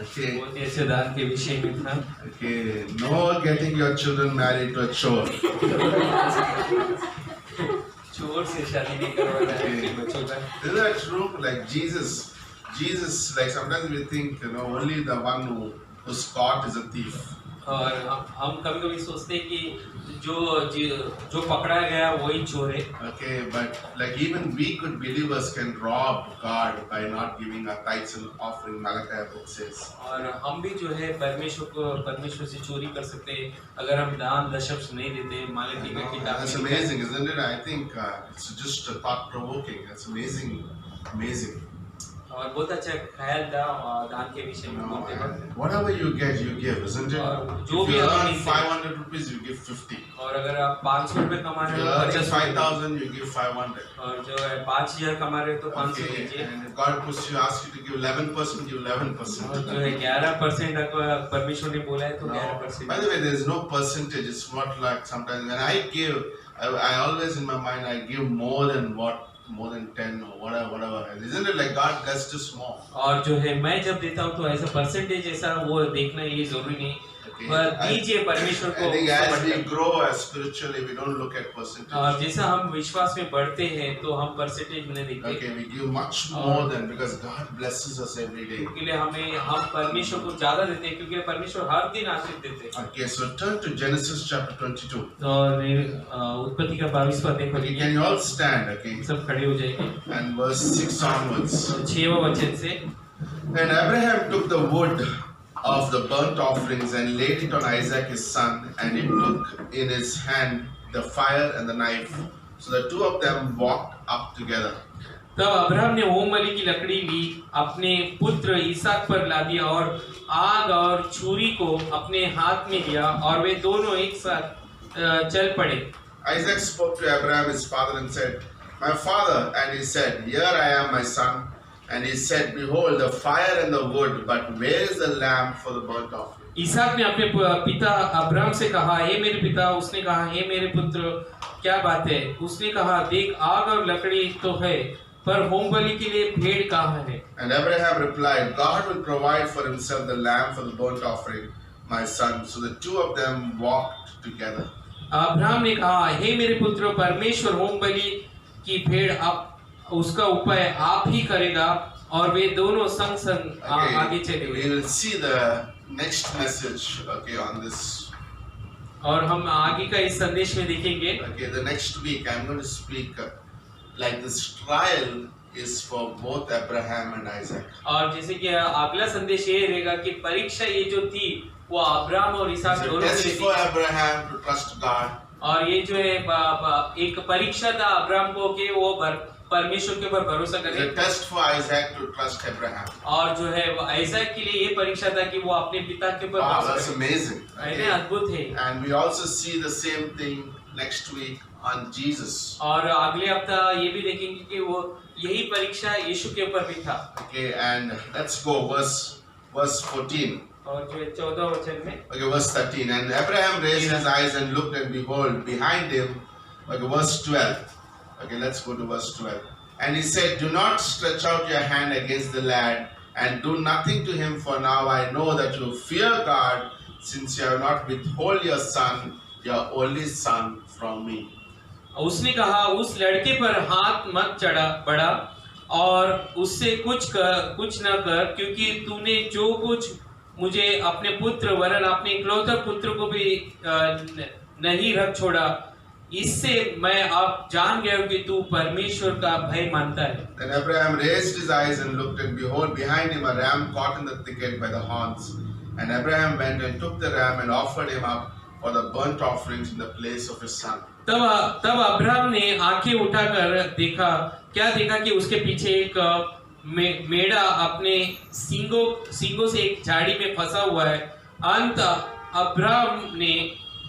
Okay. बहुत ही अच्छे दान के विषय में था। Okay, no getting your children married to a chore. चोर से शादी नहीं करवाना है अपने बच्चों का। Isn't that true? Like Jesus, like sometimes we think, only the one who's caught is a thief. और हम कभी-कभी सोचते हैं कि जो पकड़ा गया वही चोर है। Okay, but like even we good believers can rob God by not giving our tithes and offering. Malachi book says. और हम भी जो है परमेश्वर से चोरी कर सकते हैं अगर हम दान दशक नहीं देते। मालकी का किताब That's amazing, isn't it? I think it's just thought provoking. That's amazing. और बहुत अच्छा ख्याल था दान के विषय में बोलते वक्त। Whatever you get, you give, isn't it? और जो If भी you आप earn मिलते 500 rupees, you give 50. और अगर आप 500 रुपए कमा If रहे you हो earn 50 5,000, you give 500. और जो है 5000 कमा रहे हो तो 500 Okay, दीजिए। and if God asks you to give 11%, give 11%. और जो है 11% अगर परमेश्वर ने बोला है तो No. 11%। By the way, there is no percentage. It's not like sometimes when I give, I always in my mind I give more than 10 or whatever. And isn't it like God blessed us more? और जो है मैं जब देता हूँ तो ऐसा percentage ऐसा वो देखना ये जरूरी नहीं, Okay. पर दीजिए परमेश्वर को। I think as we समझकर। grow as spiritually, we don't look at percentage. और जैसा हम विश्वास में बढ़ते हैं तो हम परसेंटेज में नहीं देखते। Okay, we give much more than because God blesses us every day. क्योंकि हम परमेश्वर को ज्यादा देते हैं क्योंकि परमेश्वर हर दिन आशीष देते हैं। Okay, so turn to Genesis chapter 22. और उत्पत्ति का 22वां अध्याय Okay, खोलिए। can you all stand? Okay, सब खड़े हो जाएंगे। and verse 6 onwards. 6वां वचन से And Abraham took the wood of the burnt offerings and laid it on Isaac his son, and he took in his hand the fire and the knife. So the two of them walked up together. तब Abraham ने home बलि की लकड़ी ली, अपने पुत्र इसहाक पर ला दिया और आग और छुरी को अपने हाथ में लिया और वे दोनों एक साथ चल पड़े। Isaac spoke to Abraham his father and said, "My father." And he said, "Here I am, my son." And he said, "Behold, the fire and the wood, but where is the lamb for the burnt offering?" इसहाक ने अपने पिता Abraham से कहा, हे मेरे पिता। उसने कहा, हे मेरे पुत्र, क्या बात है? उसने कहा, देख आग और लकड़ी तो है, पर होम बलि के लिए भेड़ कहाँ है? And Abraham replied, "God will provide for himself the lamb for the burnt offering, my son." So the two of them walked together. Abraham ने कहा, हे मेरे पुत्र, परमेश्वर होम बलि की भेड़ आप उसका उपाय आप ही करेगा। और वे दोनों संग संग आगे चले We गए। will see the next message, okay, on this. और हम आगे का इस संदेश में देखेंगे। Okay, the next week I'm going to speak like this trial is for both Abraham and Isaac. और जैसे कि अगला संदेश ये रहेगा कि परीक्षा ये जो थी वो अब्राहम और इसहाक It's a दोनों के test लिए for थी। Abraham to trust God. और ये जो है एक परीक्षा था अब्राहम को कि वो परमेश्वर के ऊपर भरोसा It's करे। a test for Isaac to trust Abraham. और जो है आइजैक के लिए ये परीक्षा था कि वो अपने पिता के ऊपर Wow, भरोसा that's करे। amazing. इतने अद्भुत है। And we also see the same thing next week on Jesus. और अगले हफ्ता ये भी देखेंगे कि वो यही परीक्षा यीशु के ऊपर भी था। Okay, and let's go verse 14. और जो 14 वचन में Okay, verse 13. And Abraham raised his eyes and looked, and behold, behind him. Okay, verse 12. Okay, let's go to verse 12. And he said, "Do not stretch out your hand against the lad, and do nothing to him, for now I know that you fear God, since you have not withhold your son, your only son, from me." उसने कहा, उस लड़के पर हाथ मत बढ़ा और उससे कुछ न कर, क्योंकि तूने जो कुछ मुझे अपने पुत्र वरन अपने इकलौते पुत्र को भी नहीं रख छोड़ा, इससे मैं अब जान गया हूं कि तू परमेश्वर का भय मानता है। Then Abraham raised his eyes and looked, and behold, behind him a ram caught in the thicket by the horns. And Abraham went and took the ram and offered him up for the burnt offerings in the place of his son. तब Abraham ने आंखें उठाकर देखा कि उसके पीछे एक मेढ़ा अपने सींगों से एक झाड़ी में फंसा हुआ है। अंत अब्राहम ने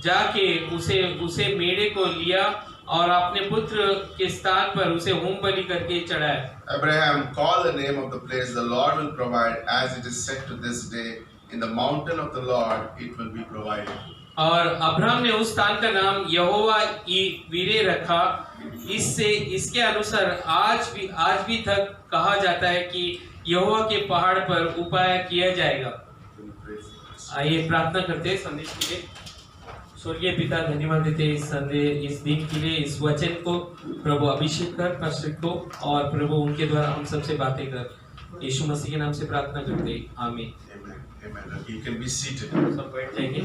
जाके उसे मेढ़े को लिया और अपने पुत्र के स्थान पर उसे होम बलि करके चढ़ाया। Abraham called the name of the place, the Lord will provide, as it is said to this day, in the mountain of the Lord it will be provided. और अब्राहम ने उस स्थान का नाम यहोवा वीरे रखा। इससे इसके अनुसार आज भी तक कहा जाता है कि यहोवा के पहाड़ पर उपाय किया जाएगा। आइए प्रार्थना करते हैं संदेश के लिए। स्वर्गीय पिता, धन्यवाद देते हैं इस संदेश, इस दिन के लिए, इस वचन को प्रभु अभिषेक कर पास्टर को, और प्रभु उनके द्वारा हम सबसे बातें कर। यीशु मसीह के नाम से प्रार्थना करते हैं, आमीन। Amen. You can be seated. सब बैठ जाएंगे।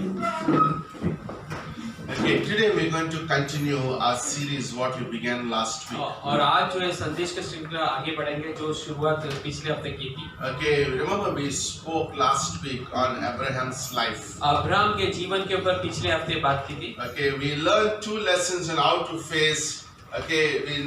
Okay, today we're going to continue our series what we began last week. और आज जो है संदेश का श्रृंखला आगे बढ़ेंगे जो शुरुआत पिछले हफ्ते की थी। Okay, remember we spoke last week on Abraham's life. Abraham के जीवन के ऊपर पिछले हफ्ते बात की थी। Okay, we learned two lessons on how to face. Okay,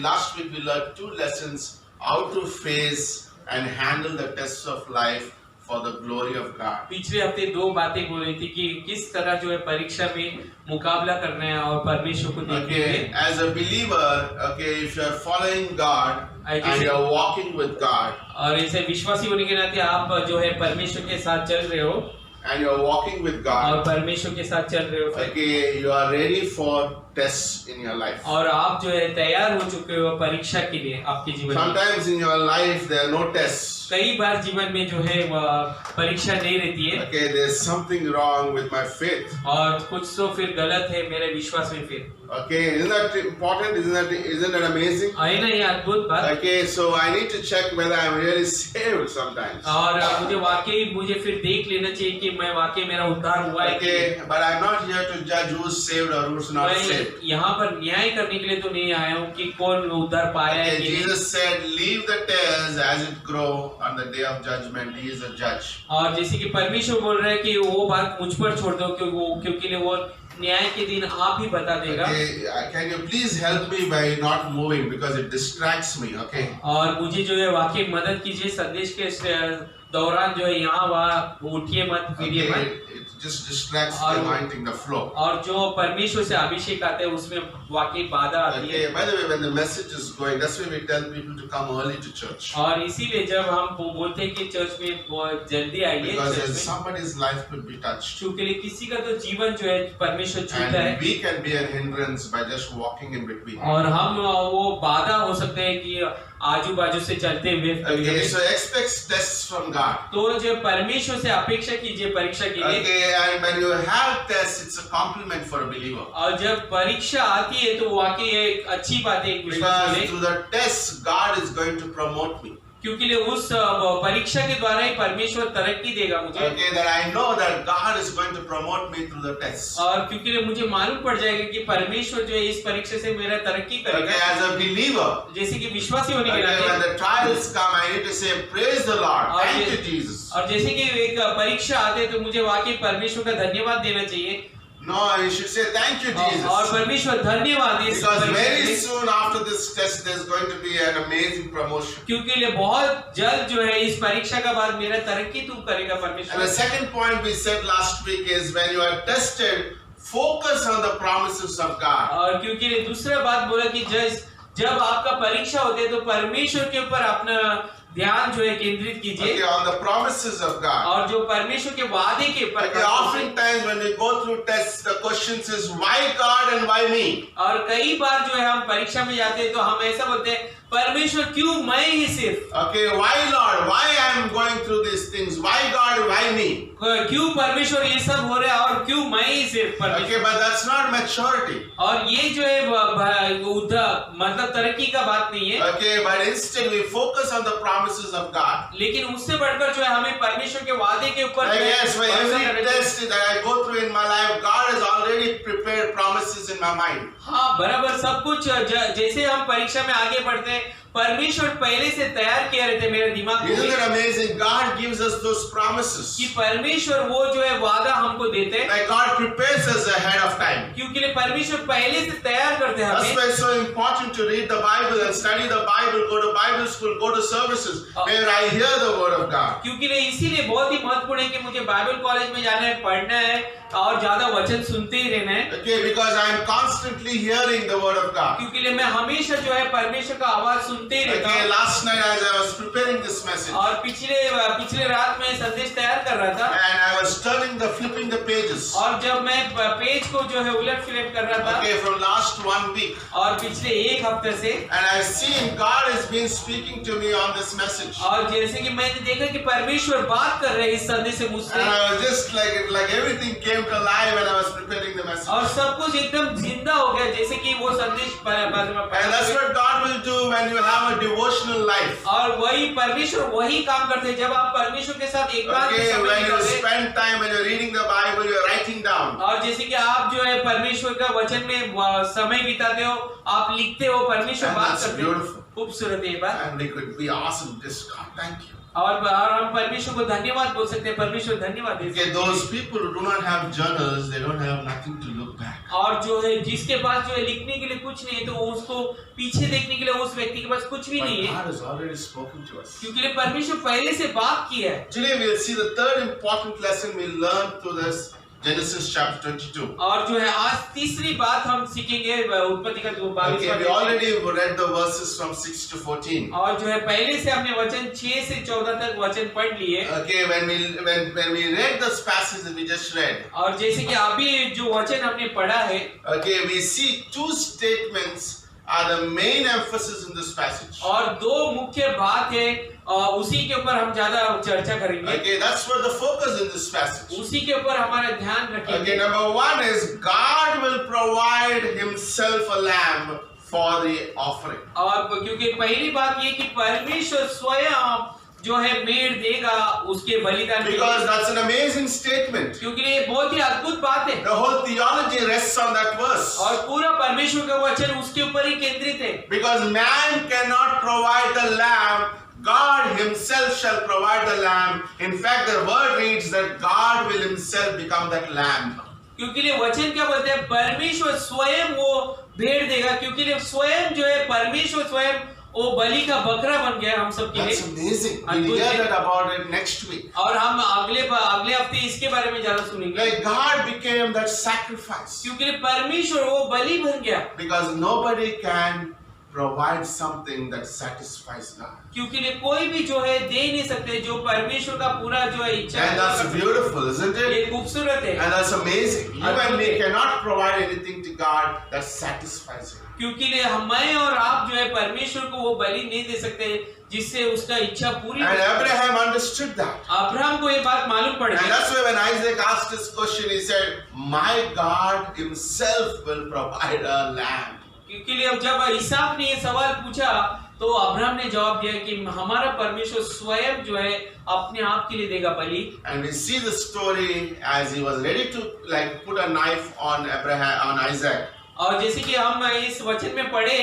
last week we learned two lessons how to face and handle the tests of life for the glory of God. पिछले हफ्ते दो बातें बोली थी कि किस तरह जो है परीक्षा में मुकाबला करना है और परमेश्वर को देखते हुए। Okay, as a believer, okay, if you are following God and you are walking with God, और इसे विश्वासी होने के नाते आप जो है परमेश्वर के साथ चल रहे हो and you are walking with और God, परमेश्वर के साथ चल रहे हो, okay, you are ready for tests in your life. और आप जो है तैयार हो चुके हो परीक्षा के लिए आपके जीवन में। Sometimes in your life there are no tests. कई बार जीवन में जो है वह परीक्षा नहीं रहती है, Okay, there's something wrong with my faith. और कुछ तो फिर गलत है मेरे विश्वास में फिर। Okay, isn't that important? Isn't that amazing? है ना ये अद्भुत बात। Okay, so I need to check whether I'm really saved sometimes. और मुझे फिर देख लेना चाहिए कि मैं वाकई मेरा उद्धार हुआ है। Okay, but I'm not here to judge who's saved or who's not मैं saved. यहाँ पर न्याय करने के लिए तो नहीं आया हूँ कि कौन उद्धार पाया है Okay, कि नहीं। Jesus said, leave the tares as it grow on the day of judgment. He is a judge. और जैसे कि परमेश्वर बोल रहे हैं कि वो बात मुझ पर छोड़ दो क्योंकि वो न्याय के दिन आप ही बता देगा। Okay, can you please help me by not moving because it distracts me, okay? और मुझे जो है वाकई मदद कीजिए संदेश के दौरान जो है यहाँ वहाँ उठिए मत, फिरिए Okay, मत। it just distracts the anointing, the flow. और जो परमेश्वर से अभिषेक आते हैं उसमें वाकई बाधा आती है। Okay, by the way, when the message is going, that's why we tell people to come early to church. और इसीलिए जब हम बोलते हैं कि चर्च में बहुत जल्दी आइए Because चर्च में, somebody's life could be touched. क्योंकि किसी का तो जीवन जो है परमेश्वर छूता है, And we can be a hindrance by just walking in between. और हम वो बाधा हो सकते हैं कि आजू बाजू से चलते हुए। Okay, so expect tests from God. तो जो परमेश्वर से अपेक्षा कीजिए परीक्षा के लिए। Okay, and when you have tests, it's a compliment for a believer. और जब परीक्षा आती है तो वाकई एक अच्छी बात है एक विश्वासी Because के लिए, through the tests, God is going to promote me. क्योंकि उस परीक्षा के द्वारा ही परमेश्वर तरक्की देगा मुझे। Okay, that I know that God is going to promote me through the tests. और क्योंकि मुझे मालूम पड़ जाएगा कि परमेश्वर जो है इस परीक्षा से मेरा तरक्की Okay, करेगा। as a believer, जैसे कि विश्वासी होने के okay, when नाते, the trials come, I need to say, praise the Lord, thank you, Jesus. और जैसे कि एक परीक्षा आते है तो मुझे वाकई परमेश्वर का धन्यवाद देना चाहिए। No, you should say, thank you, और Jesus. परमेश्वर धन्यवाद इस Because परीक्षा very के लिए। soon after this test, there's going to be an amazing promotion. क्योंकि बहुत जल्द जो है इस परीक्षा का बाद मेरा तरक्की तू करेगा And the परमेश्वर। second point we said last week is when you are tested, focus on the promises of God. और क्योंकि दूसरा बात बोला कि जब आपका परीक्षा होते है तो परमेश्वर के ऊपर अपना ध्यान जो है केंद्रित कीजिए, Okay, on the promises of God. और जो परमेश्वर के वादे के ऊपर। Okay, oftentimes when we go through tests, the question is why God and why me? और कई बार जो है हम परीक्षा में जाते हैं तो हम ऐसा बोलते हैं परमेश्वर क्यों मैं ही सिर्फ, Okay, why Lord? Why I am going through these things? Why God? Why me? क्यों परमेश्वर ये सब हो रहा है और क्यों मैं ही सिर्फ Okay, परमेश्वर। but that's not maturity. और ये जो है मतलब तरक्की का बात नहीं है, Okay, but instead we focus on the promises of God. लेकिन उससे बढ़कर जो है हमें परमेश्वर के वादे के ऊपर Like, जो है yes, for भरोसा every करना चाहिए। test that I go through in my life, God has already prepared promises in my mind. हाँ बराबर सब कुछ जैसे हम परीक्षा में आगे बढ़ते हैं परमेश्वर पहले से तैयार किया रहते मेरे दिमाग Isn't में it amazing? God gives us those promises. कि परमेश्वर वो जो है वादा हमको देते हैं, Like God prepares us ahead of time. क्योंकि परमेश्वर पहले से तैयार करते हैं That's हमें। why it's so important to read the Bible and study the Bible, go to Bible school, go to services where I hear the word of God. क्योंकि इसीलिए बहुत ही महत्वपूर्ण है कि मुझे बाइबल कॉलेज में जाना है, पढ़ना है और ज्यादा वचन सुनते ही रहना है। Okay, because I am constantly hearing the word of God. क्योंकि मैं हमेशा जो है परमेश्वर का आवाज सुनते ही रहता Okay, हूँ। last night as I was preparing this message और पिछले रात में संदेश तैयार कर रहा था and I was flipping the pages. और जब मैं पेज को जो है उलट फिलट कर रहा था Okay, from last 1 week. और पिछले एक हफ्ते से, And I've seen God has been speaking to me on this message. और जैसे कि मैंने देखा कि परमेश्वर बात कर रहे हैं इस संदेश से मुझसे, And I was just like everything came to life when I was preparing the message. और सब कुछ एकदम जिंदा हो गया जैसे कि वो संदेश And that's what God will do when you have a devotional life. और वही परमेश्वर वही काम करते हैं जब आप परमेश्वर के साथ एकांत में Okay, समय when you बिताते हैं। spend time when you're reading the Bible, you're writing down. और जैसे कि आप जो है परमेश्वर का वचन में समय बिताते हो, आप लिखते हो, परमेश्वर And बात that's करते हो। beautiful. खूबसूरत है ये बात। And it could be awesome. Just God, thank you. और हम परमेश्वर को धन्यवाद बोल सकते हैं, परमेश्वर धन्यवाद दे सकते Okay, हैं। those people who do not have journals, they don't have nothing to look back. और जो है जिसके पास जो है लिखने के लिए कुछ नहीं है तो उसको पीछे देखने के लिए उस व्यक्ति के पास कुछ भी But नहीं है, God has already spoken to us. क्योंकि परमेश्वर पहले से बात की है। Today we'll see the third important lesson we learned through this Genesis chapter 22. और जो है आज तीसरी बात हम सीखेंगे उत्पत्ति का जो 22वां Okay, we already read the verses from 6 to 14. और जो है पहले से हमने वचन 6 से 14 तक वचन पढ़ लिए। Okay, when we read this passage that we just read, और जैसे कि अभी जो वचन हमने पढ़ा है, okay, we see two statements are the main emphasis in this passage. और दो मुख्य बात है, उसी के ऊपर हम ज्यादा चर्चा करेंगे। Okay, that's what the focus in this passage. उसी के ऊपर हमारा ध्यान रखेंगे। Okay, number one is God will provide Himself a lamb for the offering. और क्योंकि पहली बात ये कि परमेश्वर स्वयं जो है मेढ़ देगा उसके बलिदान के लिए। Because that's an amazing statement. क्योंकि ये बहुत ही अद्भुत बात है The whole theology rests on that verse. और पूरा परमेश्वर का वचन उसके ऊपर ही केंद्रित है। Because man cannot provide the lamb, God Himself shall provide the lamb. In fact, the word reads that God will Himself become that lamb. क्योंकि ये वचन क्या बोलते हैं, परमेश्वर स्वयं वो भेड़ देगा, क्योंकि ये स्वयं जो है परमेश्वर स्वयं वो बलि का बकरा बन गया हम सब के That's लिए। amazing. We'll hear that about it next week. और हम अगले हफ्ते इसके बारे में ज्यादा सुनेंगे। Like God became that sacrifice. क्योंकि परमेश्वर वो बलि बन गया। Because nobody can provide something that satisfies God. क्योंकि कोई भी जो है दे नहीं सकते जो परमेश्वर का पूरा जो है इच्छा And that's beautiful, isn't it? ये खूबसूरत है। And that's amazing. You and me cannot provide anything to God that satisfies Him. क्योंकि मैं और आप जो है परमेश्वर को वो बलि नहीं दे सकते जिससे उसका इच्छा पूरी हो। And Abraham understood that. Abraham को ये बात मालूम पड़ And गई। that's why when Isaac asked this question, he said, "My God Himself will provide a lamb." क्योंकि जब इसहाक ने ये सवाल पूछा तो अब्राहम ने जवाब दिया कि हमारा परमेश्वर स्वयं जो है अपने आप के लिए देगा बलि। And we see the story as he was ready to like put a knife on Isaac. और जैसे कि हम इस वचन में पढ़े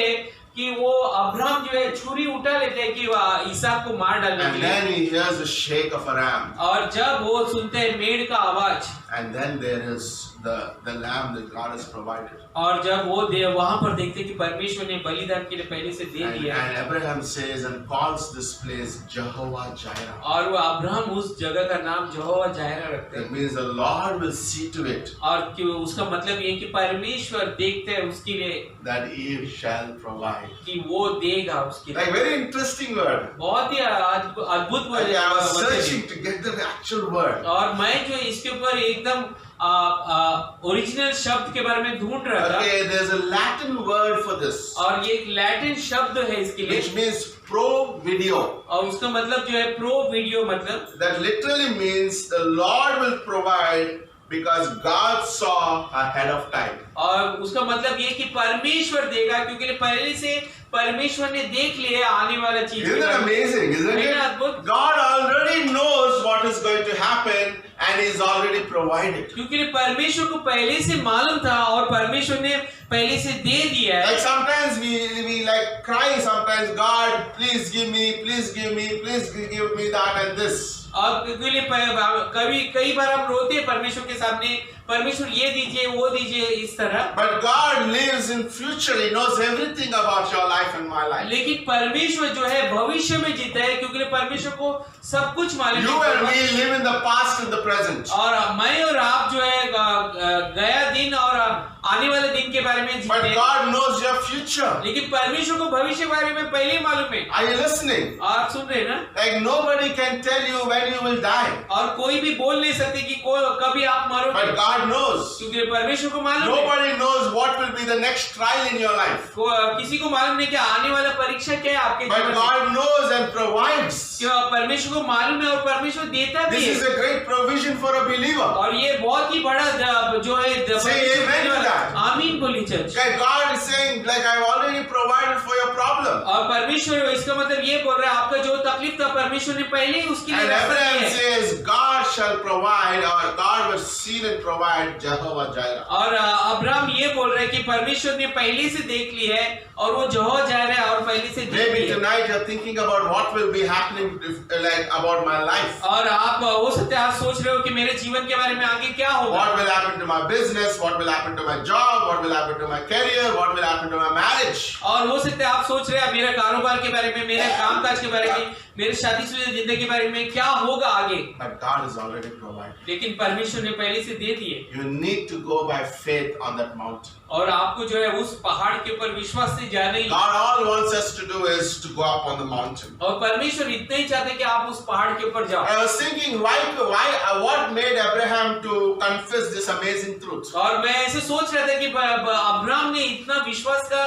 कि वो अब्राहम जो है छुरी उठा लेते हैं कि इसहाक को मार डालने के And लिए। then he hears the shake of a ram. और जब वो सुनते हैं मेढ़ का आवाज, And then there is the lamb that God has provided. और जब वो वहां पर देखते कि परमेश्वर ने बलिदान के लिए पहले से दे दिया, And Abraham says and calls this place Jehovah Jireh. और वो अब्राहम उस जगह का नाम यहोवा जायरा रखते हैं। That means the Lord will see to it और क्यों उसका मतलब ये कि परमेश्वर देखते हैं उसके लिए that He shall provide. कि वो देगा उसके लिए। Like very interesting word. बहुत ही अद्भुत Like I was वचन है। searching to get the actual word. और मैं जो इसके ऊपर एकदम ओरिजिनल शब्द के बारे में ढूंढ रहा था। Okay, there's a Latin word for this, और ये एक लैटिन शब्द है इसके लिए, which means pro video. और उसका मतलब जो है प्रो वीडियो मतलब, That literally means the Lord will provide because God saw ahead of time. और उसका मतलब ये कि परमेश्वर देगा क्योंकि पहले से परमेश्वर ने देख लिया आने वाला चीज। Isn't it amazing? Isn't है ना it? अद्भुत? God already knows what is going to happen and He's already provided. क्योंकि परमेश्वर को पहले से मालूम था और परमेश्वर ने पहले से दे दिया है। Like sometimes we like cry sometimes, God, please give me that and this. और कई बार हम रोते हैं परमेश्वर के सामने, परमेश्वर ये दीजिए वो दीजिए इस तरह। But God lives in future. He knows everything about your life and my life. लेकिन परमेश्वर जो है भविष्य में जीता है, क्योंकि परमेश्वर को सब कुछ मालूम You and है। me live in the past and the present. और मैं और आप जो है गया दिन और आने वाले दिन के बारे में जीते But हैं। God knows your future. लेकिन परमेश्वर को भविष्य के बारे में पहले ही मालूम है। Are you listening? आप सुन रहे हैं ना? Like nobody can tell you when you will die. और कोई भी बोल नहीं सकते कि कभी आप मरोगे, But God knows. क्योंकि परमेश्वर को मालूम है। Nobody knows what will be the next trial in your life. किसी को मालूम नहीं कि आने वाला परीक्षा क्या है आपके But जीवन में। God knows and provides. क्यों परमेश्वर को मालूम है और परमेश्वर देता भी This है। is a great provision for a believer. और ये बहुत ही बड़ा जो है Say amen to that. आमीन बोली church. Okay, God is saying, like I've already provided for your problem. और परमेश्वर इसका मतलब ये बोल रहा है आपका जो तकलीफ था परमेश्वर ने पहले ही उसके लिए And रास्ता Abraham किया है। says, God shall provide, or God will see and provide Jehovah Jireh. और अब्राहम ये बोल रहे हैं कि परमेश्वर ने पहले से देख ली है और वो जहाँ जा रहा है और पहले से देख Maybe ली है। tonight you're thinking about what will be happening, like about my life. और आप हो सकते हैं आप सोच रहे हो कि मेरे जीवन के बारे में आगे क्या होगा। What will happen to my business? What will happen to my job? What will happen to my career? What will happen to my marriage? और हो सकता है आप सोच रहे हैं मेरे कारोबार के बारे में, मेरे कामकाज के बारे में, मेरे शादीशुदा जिंदगी के बारे में क्या होगा आगे। But God has already provided. लेकिन परमेश्वर ने पहले से दे दिए। You need to go by faith on that mountain. और आपको जो है उस पहाड़ के ऊपर विश्वास से जाना ही। God all wants us to do is to go up on the mountain. और परमेश्वर इतना ही चाहते हैं कि आप उस पहाड़ के ऊपर जाओ। I was thinking, what made Abraham to confess this amazing truth? और मैं ऐसे सोच रहा था कि अब्राहम ने इतना विश्वास का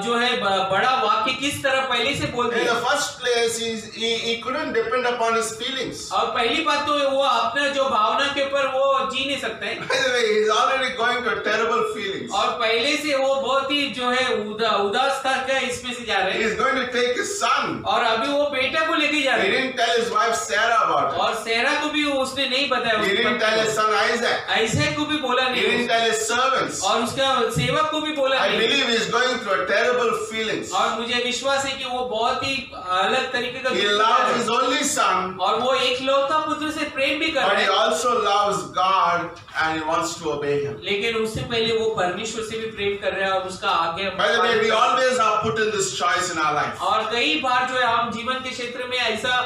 जो है बड़ा वाक्य किस तरह पहले से बोल In दिया। the first place, he couldn't depend upon his feelings. और पहली बात तो वो अपना जो भावना के ऊपर वो जी नहीं सकते हैं। By the way, he's already going to terrible feelings. और पहले से वो बहुत ही जो है उदास था क्या इसमें से जा रहे हैं। He's going to take his son. और अभी वो बेटा को लेके जा He रहे हैं। didn't tell his wife Sarah about it. और सेरा को भी उसने नहीं बताया। He didn't tell his son Isaac. Isaac को भी बोला He didn't नहीं। tell his servants. और उसका सेवक को भी बोला I नहीं। believe he's going through a terrible feelings. और मुझे विश्वास है कि वो बहुत ही अलग तरीके का He दुख loves है। his only son, और वो एकलौता पुत्र से प्रेम भी कर but रहा he है। also loves God and he wants to obey him. लेकिन उससे पहले वो परमेश्वर से भी प्रेम कर रहा है और उसका आगे। By the way, we always are put in this choice in our life. और कई बार जो है हम जीवन के क्षेत्र में ऐसा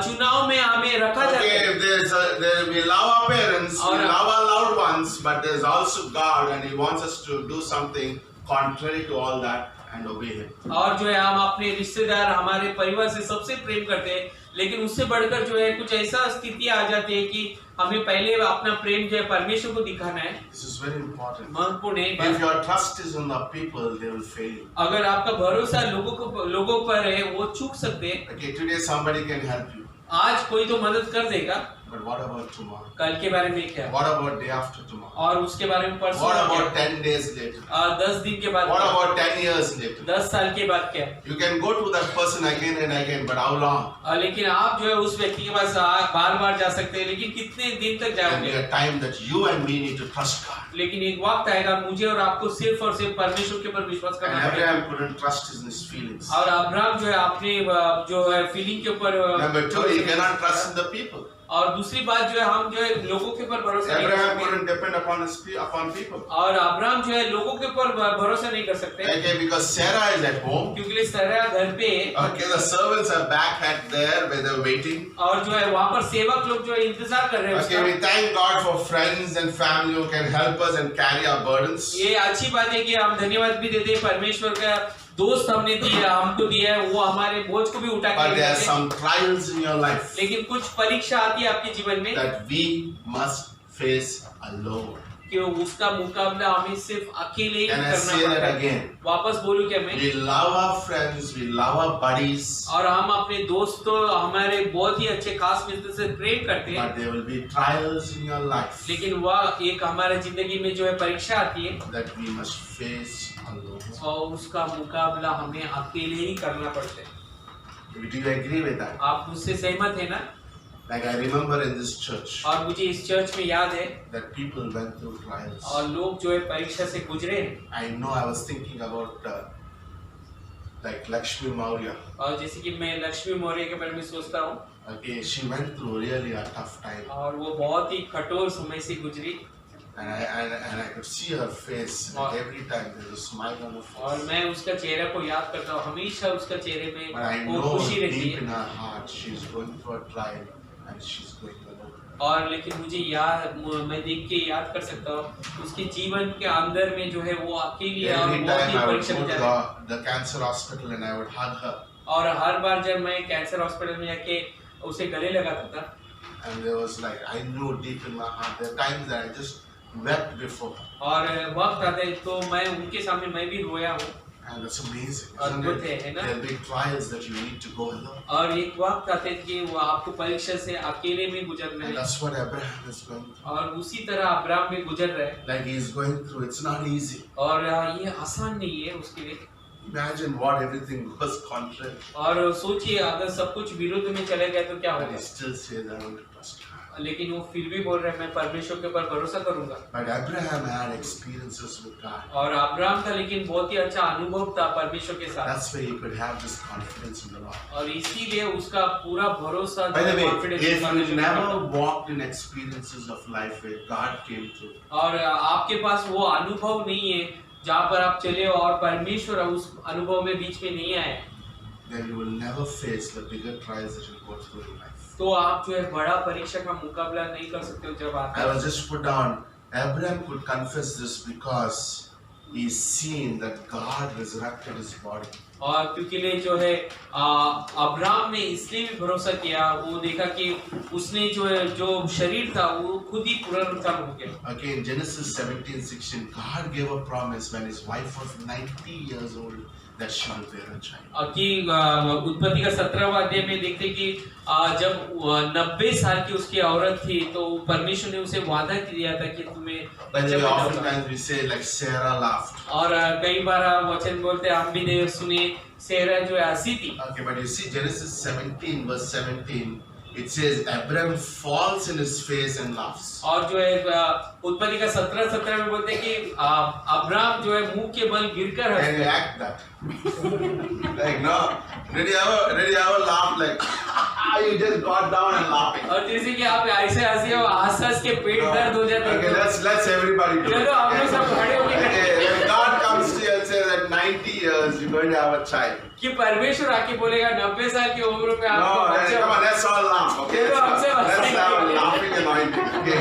चुनाव में हमें रखा जाता Okay, है। we love our parents, we और- love our loved ones, but there's also God and he wants us to do something contrary to all that and obey him. और जो है हम अपने रिश्तेदार हमारे परिवार से सबसे प्रेम करते हैं, लेकिन उससे बढ़कर जो है कुछ ऐसा स्थिति आ जाती है कि हमें पहले अपना प्रेम जो है परमेश्वर को दिखाना है। This is very important. महत्वपूर्ण है। If your trust is on the people, they will fail you. अगर आपका भरोसा लोगों पर है वो चूक सकते हैं। Okay, today somebody can help you, आज कोई तो मदद कर देगा, but what about tomorrow? कल के बारे में क्या, What about day after tomorrow? और उसके बारे में परसों What क्या? about 10 days later? 10 दिन के बाद What क्या? about 10 years later? 10 साल के बाद क्या? You can go to that person again and again, but how long? लेकिन आप जो है उस व्यक्ति के पास बार बार जा सकते हैं, लेकिन कितने दिन तक There'll be जाओगे? a time that you and me need to trust God. लेकिन एक वक्त आएगा मुझे और आपको सिर्फ और सिर्फ परमेश्वर के ऊपर विश्वास And करना पड़ेगा। Abraham couldn't trust in his feelings. और अब्राहम जो है अपने जो है फीलिंग के ऊपर Number two, he cannot trust in the people. और दूसरी बात जो है हम जो है लोगों के ऊपर भरोसा नहीं कर Abraham सकते। couldn't depend upon people. और अब्राहम जो है लोगों के ऊपर भरोसा नहीं कर सकते, Okay, because Sarah is at home. क्योंकि सारा घर पे है। Okay, the servants are back at there where they're waiting. और जो है वहाँ पर सेवक लोग जो है इंतजार कर रहे हैं Okay, we thank God for friends and family who can help us and carry our burdens. ये अच्छी बात है कि हम धन्यवाद भी देते हैं परमेश्वर का दोस्त हमने दिया, हमको दिया है, वो हमारे बोझ को भी उठा के But ले there are जाते हैं। some trials in your life लेकिन कुछ परीक्षा आती है आपके जीवन में that we must face alone. कि उसका मुकाबला हमें सिर्फ अकेले ही Can I करना say that पड़ता है। again? वापस बोलूं क्या मैं? We love our friends, we love our buddies, और हम अपने दोस्तों हमारे बहुत ही अच्छे खास मित्र से प्रेम करते हैं, but there will be trials in your life लेकिन वह एक हमारे जिंदगी में जो है परीक्षा आती है that we must face alone. और उसका मुकाबला हमें अकेले ही करना पड़ता है। Do you agree with that? आप मुझसे सहमत है ना? Like I remember in this church और मुझे इस चर्च में याद है that people went through trials. और लोग जो है परीक्षा से गुजरे हैं। I know I was thinking about like Lakshmi Maurya. और जैसे कि मैं लक्ष्मी मौर्य के बारे में सोचता हूँ, Okay, she went through really a tough time, और वो बहुत ही कठोर समय से गुजरी and I could see her face. Like every time there's a smile on her और face. मैं उसका चेहरे को याद करता हूँ, हमेशा उसका चेहरे But में I वो know खुशी रहती deep है। in her heart she's going through a trial and she's going alone. और लेकिन मुझे याद, मैं देख के याद कर सकता हूँ उसके जीवन के अंदर में जो है वो अकेली है और Every बहुत time ही I would परीक्षा go में to जा रही है। the cancer hospital and I would hug her, और हर बार जब मैं कैंसर हॉस्पिटल में जाके उसे गले लगाता था, and there was like I knew deep in my heart there are times that I just wept before her, और वक्त आते तो मैं उनके सामने मैं भी रोया हूँ। and that's amazing, isn't अद्भुत it? है ना? There are big trials that you need to go alone, और एक वक्त आते हैं कि वो आपको परीक्षा से अकेले में गुजरना and है, that's what Abraham is going through. और उसी तरह अब्राहम में गुजर रहे हैं। Like he is going through, it's not easy. और ये आसान नहीं है उसके लिए। Imagine what everything was contrary, और सोचिए अगर सब कुछ विरुद्ध में चले गए तो क्या but he होगा। still says I want to trust God. लेकिन वो फिर भी बोल रहे हैं मैं परमेश्वर के ऊपर भरोसा करूंगा। But Abraham had experiences with God. और अब्राहम का लेकिन बहुत ही अच्छा अनुभव था परमेश्वर के साथ, That's why he could have this confidence in the Lord. और इसीलिए उसका पूरा भरोसा By the way, confidence if you परमेश्वर के never ऊपर। walked in experiences of life where God came through, और आपके पास वो अनुभव नहीं है जहाँ पर आप चले और परमेश्वर उस अनुभव में बीच में नहीं आए, then you will never face the bigger trials that you go through in life. तो आप जो है बड़ा परीक्षा का मुकाबला नहीं कर सकते हो जब आप। I was just put down. Abraham could confess this because he's seen that God resurrected his body. और क्योंकि लिए जो है अब्राहम ने इसलिए भी भरोसा किया, वो देखा कि उसने जो शरीर था वो खुद ही पुनरुत्थान हो गया। Okay, in Genesis 17:16, God gave a promise when his wife was 90 years old that she will bear a child. कि उत्पत्ति का 17वां अध्याय में देखते कि जब 90 साल की उसकी औरत थी तो परमेश्वर ने उसे वादा दिया था कि तुम्हें By the बच्चा way, पैदा होगा। oftentimes we say like Sarah laughed. और कई बार वचन बोलते हम भी देख सुनिए सेरा जो है हंसी थी। Okay, but you see Genesis 17 verse 17, it says Abraham falls in his face and laughs. और जो है उत्पत्ति का 17 में बोलते हैं कि अब्राहम जो है मुंह के बल गिरकर Can you हंसते हैं। act that? Like no, did you ever laugh like you just got down and laughing? और जैसे कि आप ऐसे हंसी हो हंस के पेट दर्द हो जाता Okay, है। let's everybody do it. चलो हम लोग सब खड़े होके Okay, when God comes to you and says at 90 years you're going to have a child. कि परमेश्वर आके बोलेगा 90 साल की उम्र में No, आपको come बच्चा on, let's all laugh. Okay, चलो हमसे let's have a हंसेंगे। laughing anointing. Okay,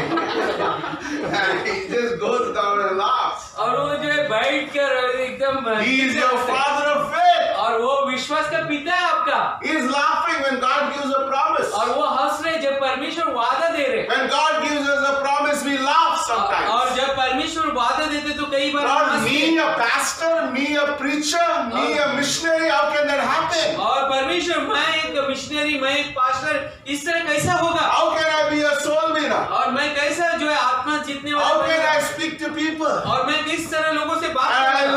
and he just goes down and laughs. और वो जो है बैठ कर एकदम He is your father of faith. और वो विश्वास का पिता है आपका, He is laughing when God gives a promise. और वो हंस रहे जब परमेश्वर वादा दे रहे। When God gives us a promise, we laugh और sometimes. जब परमेश्वर वादा देते तो कई बार हम Not हंसते me, हैं। a pastor, me, a preacher, me, a missionary. How can that happen? और परमेश्वर मैं एक मिशनरी, मैं एक पास्टर, इस तरह कैसा होगा? How can I be a soul winner? और मैं कैसा जो है आत्मा जीतने How वाला can I बनूं? speak to people? और मैं किस तरह लोगों से बात And I करूंगा?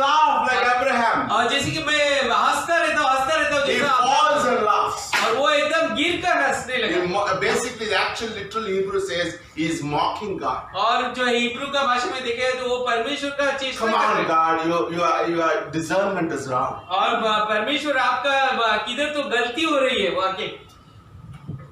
laugh like Abraham. और जैसे कि मैं हंसता रहता हूँ He जैसा falls and laughs. और वो एकदम गिर कर हंसने लगा। Basically, the actual literal Hebrew says he is mocking God. और जो हिब्रू का भाषा में देखे तो वो परमेश्वर का चेष्टा Come कर on, रहे हैं। God, your discernment is wrong. और परमेश्वर आपका किधर तो गलती हो रही है वाकई,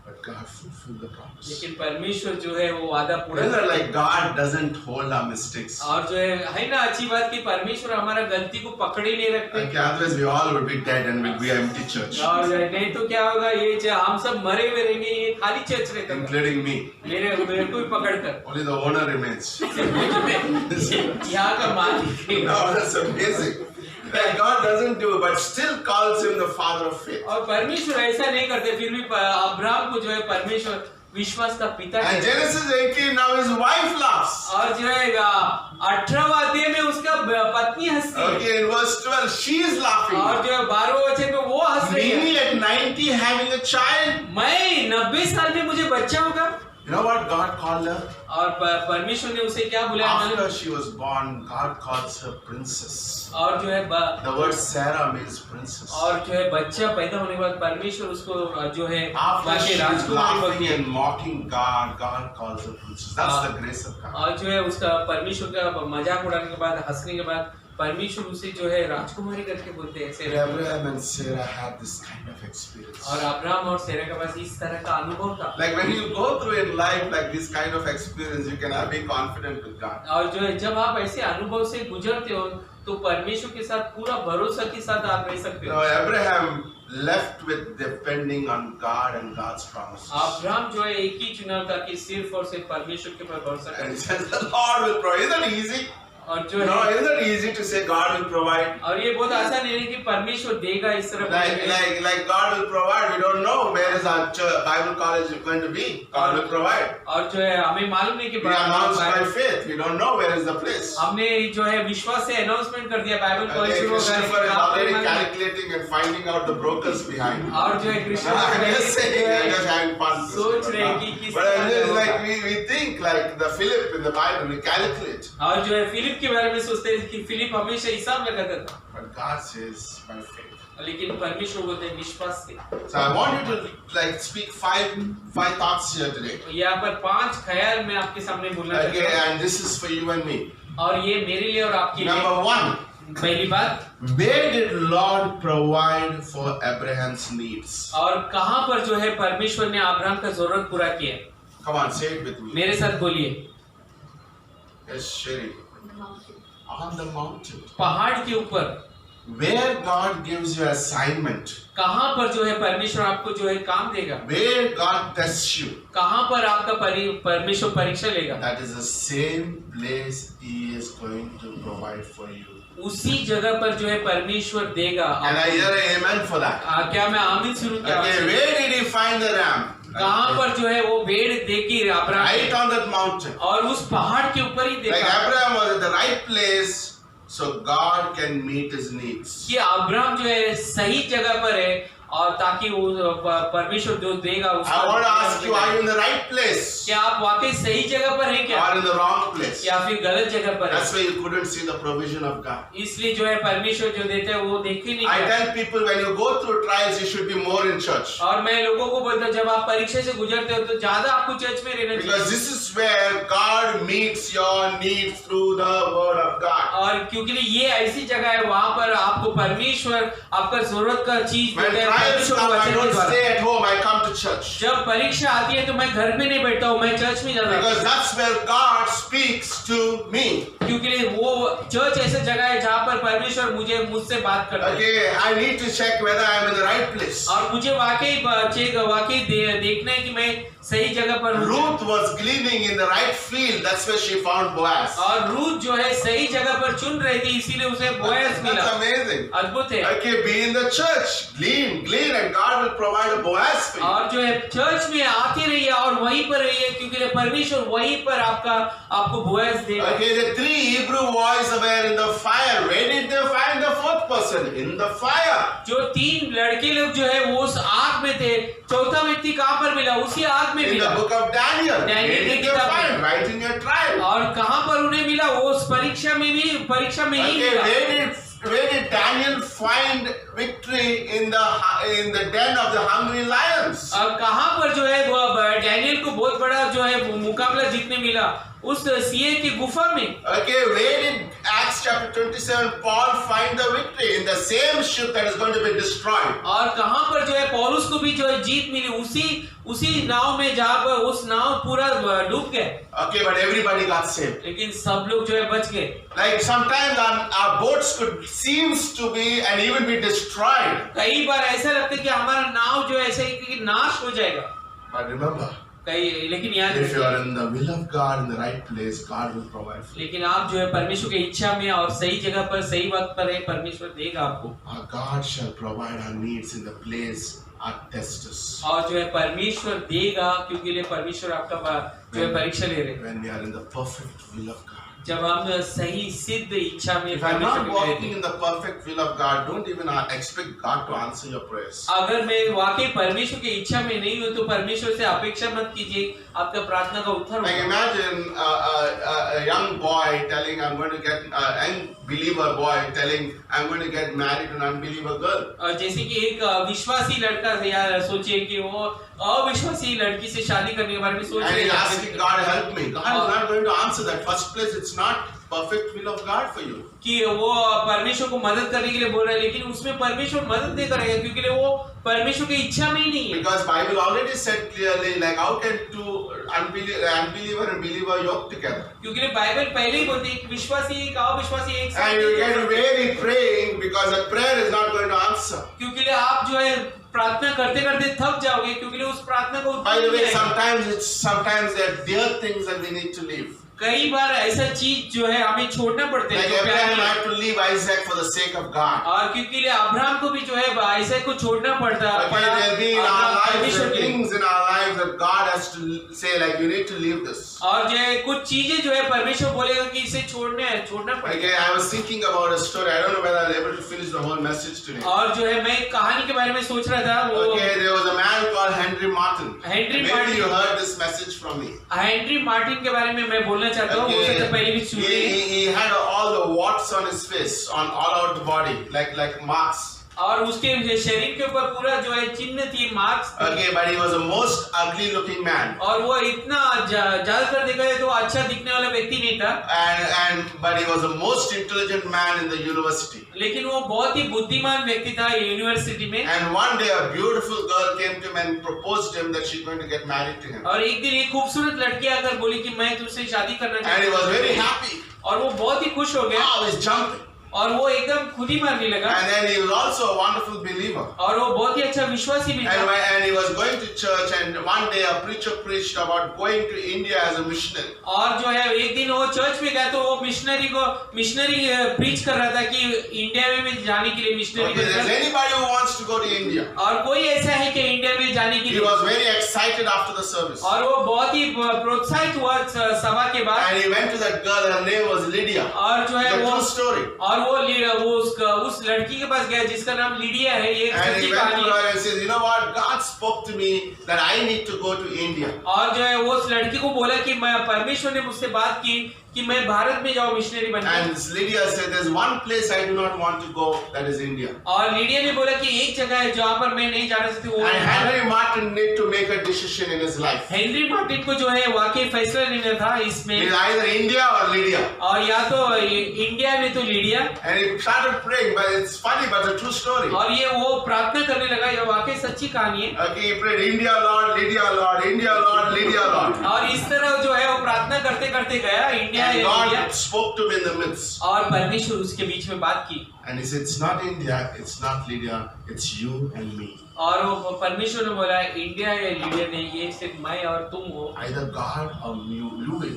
But God fulfilled the promise. लेकिन परमेश्वर जो है वो वादा पूरा Isn't it करता है। like God doesn't hold our mistakes? और जो है ना अच्छी बात कि परमेश्वर हमारा गलती को पकड़े नहीं रखते। Okay, otherwise we all would be dead and we'd be an empty church, और नहीं तो क्या होगा, ये हम सब मरे हुए रहेंगे, ये खाली चर्च रहता है। including me. मेरे को ही पकड़ कर Only the owner remains. यहाँ का मालिक है। No, that's amazing. That God doesn't do, but still calls him the father of faith. और परमेश्वर ऐसा नहीं करते, फिर भी अब्राहम को जो है परमेश्वर विश्वास का पिता And है। Genesis 18, now his wife laughs. और जो है 18वां अध्याय में उसका पत्नी हंसती है। Okay, in verse 12, she is laughing. और जो 12वें वचन में वो हंस रही है। Me at 90 having a child. मैं 90 साल में मुझे बच्चा होगा। You know what God called her? और परमेश्वर ने उसे क्या बुलाया मालूम? After she was born, God calls her princess. और जो है The word Sarah means princess. और जो है बच्चा पैदा होने के बाद परमेश्वर उसको जो है After she बाकी is राजकुमारी laughing बोलती है। and mocking God, God calls her princess. That's the grace of God. और जो है उसका परमेश्वर का मजाक उड़ाने के बाद, हंसने के बाद परमेश्वर उसे जो है राजकुमारी करके बोलते हैं And Sarah. Abraham and Sarah had this kind of experience. और अब्राहम और सेरा के पास इस तरह का अनुभव था। Like when you go through in life like this kind of experience, you can be confident with God. और जो है जब आप ऐसे अनुभव से गुजरते हो तो परमेश्वर के साथ पूरा भरोसा के साथ आप रह सकते You हो। know, Abraham left with depending on God and God's promises. Abraham जो है एक ही चुनाव था कि सिर्फ और सिर्फ परमेश्वर के ऊपर भरोसा And he करें। says, the Lord will provide. Isn't that easy? और जो No, है isn't that easy to say God will provide? और ये बहुत आसान है कि परमेश्वर देगा इस तरह Like God will provide. We don't know where is our Bible college going to be. God will provide. और जो है हमें मालूम नहीं कि We announce by faith. We don't know where is the place. हमने जो है विश्वास से अनाउंसमेंट कर दिया बाइबल कॉलेज Okay, शुरू होगा Christopher is लेकिन आप already नहीं मालूम। calculating and finding out the brokers behind. और जो है I'm Christian just saying, I'm just having fun. सोच रहे हैं कि किस But I'm तरह just होगा। like we think like the Philip in the Bible, we calculate. और जो है फिलिप के बारे में सोचते हैं कि फिलिप हमेशा हिसाब लगाता था, But God says by faith. लेकिन परमेश्वर बोलते हैं विश्वास से। So I want you to like speak five thoughts here today. यहाँ पर 5 ख्याल मैं आपके सामने बोलना Okay, चाहता हूँ and this is for you and me. और ये मेरे लिए और आपके लिए। Number one, पहली बात, where did Lord provide for Abraham's needs? और कहाँ पर जो है परमेश्वर ने अब्राहम का जरूरत पूरा किया? Come on, say it with me. मेरे साथ बोलिए। Yes, Sherry. On the mountain. पहाड़ के ऊपर। Where God gives you assignment. कहाँ पर जो है परमेश्वर आपको जो है काम देगा? Where God tests you. कहाँ पर आपका परमेश्वर परीक्षा लेगा? That is the same place He is going to provide for you. उसी जगह पर जो है परमेश्वर देगा। And I hear an amen for that. क्या मैं आमीन सुनूं क्या? Okay, where did He find the ram? कहाँ पर जो है वो भेड़ देखी Abraham Right on that mountain. और उस पहाड़ के ऊपर ही Like देखा Abraham was at the right place, so God can meet his needs. कि अब्राहम जो है सही जगह पर है और ताकि वो परमेश्वर जो देगा उसका। I want to ask you, are you in the right place क्या आप वाकई सही जगह पर हैं क्या? or in the wrong place? या फिर गलत जगह पर है? That's why you couldn't see the provision of God. इसलिए जो है परमेश्वर जो देते हैं वो देखे नहीं I क्या? tell people when you go through trials, you should be more in church. और मैं लोगों को बोलता हूँ जब आप परीक्षा से गुजरते हो तो ज्यादा आपको चर्च में रहना Because चाहिए। this is where God meets your needs through the word of God. और क्योंकि ये ऐसी जगह है वहाँ पर आपको परमेश्वर आपका जरूरत का चीज When देता है, trials परमेश्वर come, I वचन के don't द्वारा। stay at home, I come to church. जब परीक्षा आती है तो मैं घर में नहीं बैठता हूँ, मैं चर्च में जाता हूँ। Because that's where God speaks to me. क्योंकि वो चर्च ऐसी जगह है जहाँ पर परमेश्वर मुझसे बात करता है। Okay, I need to check whether I am in the right place. और मुझे वाकई देखना है कि मैं सही जगह पर हूँ। Ruth was gleaning in the right field. That's where she found Boaz. और रूथ जो है सही जगह पर चुन रही थी इसीलिए उसे बोएज मिला। That's amazing. अद्भुत है। Okay, be in the church, glean, and God will provide a Boaz for you. और जो है चर्च में आती रहिए और वहीं पर रहिए क्योंकि परमेश्वर वहीं पर आपको बोएज देगा। Okay, the 3 Hebrew boys were in the fire. Where did they find the 4th person? In the fire. जो 3 लड़के लोग जो है वो उस आग में थे, चौथा व्यक्ति कहाँ पर मिला? उसी आग में In the मिला। book of Daniel. Daniel Where did की they किताब find? में। Right in your trial. और कहाँ पर उन्हें मिला? वो उस परीक्षा में ही Okay, मिला। where did Daniel find victory in the den of the hungry lions? और कहाँ पर जो है वो डैनियल को बहुत बड़ा जो है मुकाबला जीतने मिला? उस सिंह की गुफा में। Okay, where did Acts chapter 27 Paul find the victory? In the same ship that is going to be destroyed. और कहाँ पर जो है पौलुस को भी जो है जीत मिली उसी नाव में जहाँ पर उस नाव पूरा डूब गए। Okay, but everybody got saved. लेकिन सब लोग जो है बच गए। Like sometimes our boats could seems to be and even be destroyed. कई बार ऐसा लगता है कि हमारा नाव जो है ऐसे कि नाश हो जाएगा। But remember, लेकिन याद if you are रखिए, in the will of God in the right place, God will provide for you. लेकिन आप जो है परमेश्वर की इच्छा में और सही जगह पर सही वक्त पर है, परमेश्वर देगा आपको। Our God shall provide our needs in the place our test us. और जो है परमेश्वर देगा क्योंकि परमेश्वर आपका जो है परीक्षा ले रहे हैं। When we are in the perfect will of God. जब हम सही सिद्ध इच्छा में If I'm परमेश्वर not के walking लिए in the perfect will of God, don't even expect God to answer your prayers. अगर मैं वाकई परमेश्वर की इच्छा में नहीं हूँ तो परमेश्वर से अपेक्षा मत कीजिए आपका प्रार्थना का उत्तर Like होगा। imagine a young boy telling I'm going to get young believer boy telling I'm going to get married to an unbeliever girl. और जैसे कि एक विश्वासी लड़का या सोचिए कि वो अविश्वासी लड़की से शादी करने के बारे में सोच And रहे he's हैं। asking God help me. God is not going to answer that. First place, it's not perfect will of God for you. कि वो परमेश्वर को मदद करने के लिए बोल रहा है, लेकिन उसमें परमेश्वर मदद नहीं करेगा क्योंकि वो परमेश्वर की इच्छा में ही नहीं है। Because Bible already said clearly, like how can two unbeliever and believer yoke together? क्योंकि बाइबल पहले ही बोलती है विश्वासी एक अविश्वासी एक साथ And you get weary praying because the prayer is not going to answer. क्योंकि आप जो है प्रार्थना करते करते थक जाओगे क्योंकि उस प्रार्थना को By the way, sometimes there are dear things that we need to leave. कई बार ऐसा चीज जो है हमें छोड़ना पड़ता है Like Abraham had to leave Isaac for the sake of God. और क्योंकि अब्राहम को भी जो है आइसैक को छोड़ना पड़ता Okay, there'll be in our lives there are things in our lives that God has to say, like you need to leave this. और जो है कुछ चीजें जो है परमेश्वर बोलेगा कि इसे छोड़ना पड़ेगा। Okay, I was thinking about a story. I don't know whether I was able to finish the whole message today. और जो है मैं एक कहानी के बारे में सोच रहा था वो Okay, there was a man called Henry Martin. Henry Maybe Martin. you heard this message from me. Henry Martin के बारे में मैं बोलना चाहता हूँ। वो सबसे पहले भी सुनिए। He had all the warts on his face, on all over the body, like marks. और उसके शरीर के ऊपर पूरा जो है चिन्ह थी, marks. Okay, but he was the most ugly looking man. और वो इतना ज्यादातर देखा जाए तो अच्छा दिखने वाला व्यक्ति नहीं था। But he was the most intelligent man in the university. लेकिन वो बहुत ही बुद्धिमान व्यक्ति था यूनिवर्सिटी में। And one day a beautiful girl came to him and proposed him that she's going to get married to him. और एक दिन एक खूबसूरत लड़की आकर बोली कि मैं तुझसे शादी करना चाहती हूँ। And he was very happy. और वो बहुत ही खुश हो गया। Oh, he's jumping. और वो एकदम खुद ही मारने लगा। And then he was also a wonderful believer. और वो बहुत ही अच्छा विश्वासी भी था। And he was going to church, and one day a preacher preached about going to India as a missionary. और जो है एक दिन वो चर्च में गया तो वो मिशनरी प्रीच कर रहा था कि इंडिया में जाने के लिए missionary. Okay, there's anybody who wants to go to India. और कोई ऐसा है कि इंडिया में जाने के लिए। He was very excited after the service. और वो बहुत ही प्रोत्साहित हुआ सभा के बाद। And he went to that girl. Her name was Lydia. और जो है The वो true story. और वो उस लड़की के पास गया जिसका नाम लीडिया है। ये And सच्ची he went कहानी to है। her and says, you know what? God spoke to me that I need to go to India. और जो है वो उस लड़की को बोला कि मैं परमेश्वर ने मुझसे बात की कि मैं भारत में जाऊँ मिशनरी बनने। And Lydia said, there's one place I do not want to go, that is India. और लीडिया ने बोला कि एक जगह है जहाँ पर मैं नहीं जाना चाहती वो। And Henry Martin need to make a decision in his life. Henry Martin को जो है वाकई फैसला लेना था इसमें। It's either India or Lydia. और या तो इंडिया में तो Lydia. And he started praying, but it's funny, but it's a true story. और ये वो प्रार्थना करने लगा, ये वाकई सच्ची कहानी है। Okay, he prayed, India Lord, Lydia Lord, India Lord, Lydia Lord. और इस तरह जो है वो प्रार्थना करते करते गया India And God spoke to him in the midst. और परमेश्वर उसके बीच में बात की। And he said, it's not India, it's not Lydia, it's you and me. और वो परमेश्वर ने बोला इंडिया या लीडिया नहीं, ये सिर्फ मैं और तुम हो। Either God or you,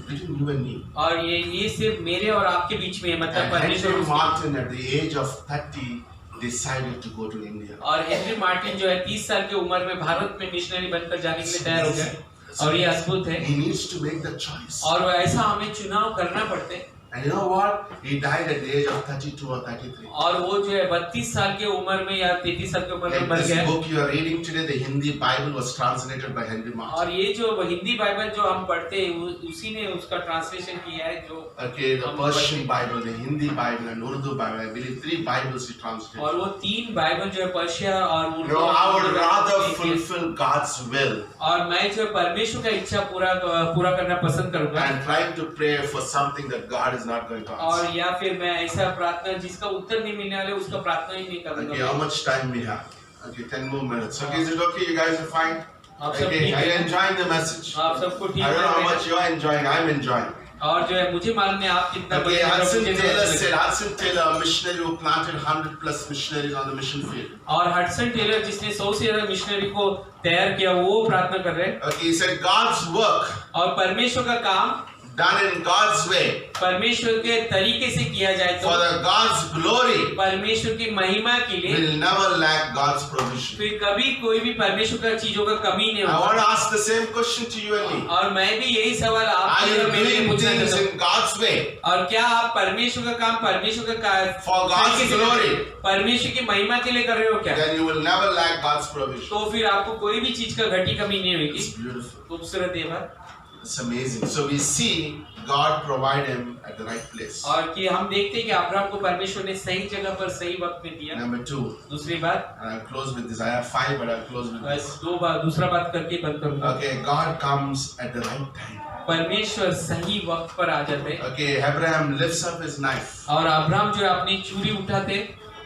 between you and me. और ये सिर्फ मेरे और आपके बीच में है, मतलब And परमेश्वर। Henry Martin at the age of 30 decided to go to India. और हेनरी मार्टिन जो है 30 साल की उम्र में भारत में मिशनरी बनकर जाने के लिए तैयार हो गए। और ये अद्भुत है। He needs to make the choice. और ऐसा हमें चुनाव करना पड़ता है। And you know what? He died at the age of 32 or 33. और वो जो है 32 साल की उम्र में या 33 साल की उम्र में And मर this गया। book you are reading today, the Hindi Bible, was translated by Henry Martin. और ये जो हिंदी बाइबल जो हम पढ़ते हैं उसी ने उसका ट्रांसलेशन किया है जो। Okay, the Persian Bible, the Hindi Bible, and Urdu Bible. I believe 3 Bibles he translated. और वो 3 बाइबल जो है पर्शिया और You Urdu. know, I would rather fulfill God's will और मैं जो परमेश्वर का इच्छा पूरा करना पसंद करूंगा। and trying to pray for something that God is not going to answer. और या फिर मैं ऐसा प्रार्थना जिसका उत्तर नहीं मिलने वाले उसका प्रार्थना ही नहीं Okay, करूंगा। how much time we have? Okay, 10 more minutes. Okay, is it okay? You guys are fine? आप सब Okay, ठीक are you है? enjoying the message? आप सबको ठीक I don't know how है? much you are enjoying. I'm enjoying. और जो है मुझे मालूम है आप कितना Okay, बड़े हैं, Hudson मुझे Taylor अच्छा said, लगा। Hudson Taylor, a missionary who planted 100+ missionaries on the mission field. और हडसन टेलर जिसने 100 से ज्यादा मिशनरी को तैयार किया वो प्रार्थना कर रहे हैं। Okay, he said God's work और परमेश्वर का काम done in God's way परमेश्वर के तरीके से किया जाए तो for the God's glory परमेश्वर की महिमा के लिए will never lack God's provision. फिर कभी कोई भी परमेश्वर का चीजों का कमी नहीं I होगा। want to ask the same question to you and me. और मैं भी यही सवाल Are आपसे you और मेरे लिए doing पूछना things चाहता हूँ। in God's way और क्या आप परमेश्वर का काम परमेश्वर का for God's glory? परमेश्वर की महिमा के लिए कर रहे हो क्या? Then you will never lack God's provision. तो फिर आपको कोई भी चीज का घटी कमी नहीं होगी। It's beautiful. खूबसूरत है बात। It's amazing. So we see God provide him at the right place. और कि हम देखते हैं कि अब्राहम को परमेश्वर ने सही जगह पर सही वक्त में दिया। Number 2, दूसरी बात, and I'll close with this. I have 5, but I'll close with बस this. दूसरा बात करके बंद करूंगा। Okay, God comes at the right time. परमेश्वर सही वक्त पर आ जाते Okay, Abraham lifts up his knife. और अब्राहम जो है अपनी छुरी उठाते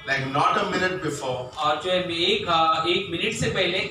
Like not a minute before, और जो है एक मिनट से पहले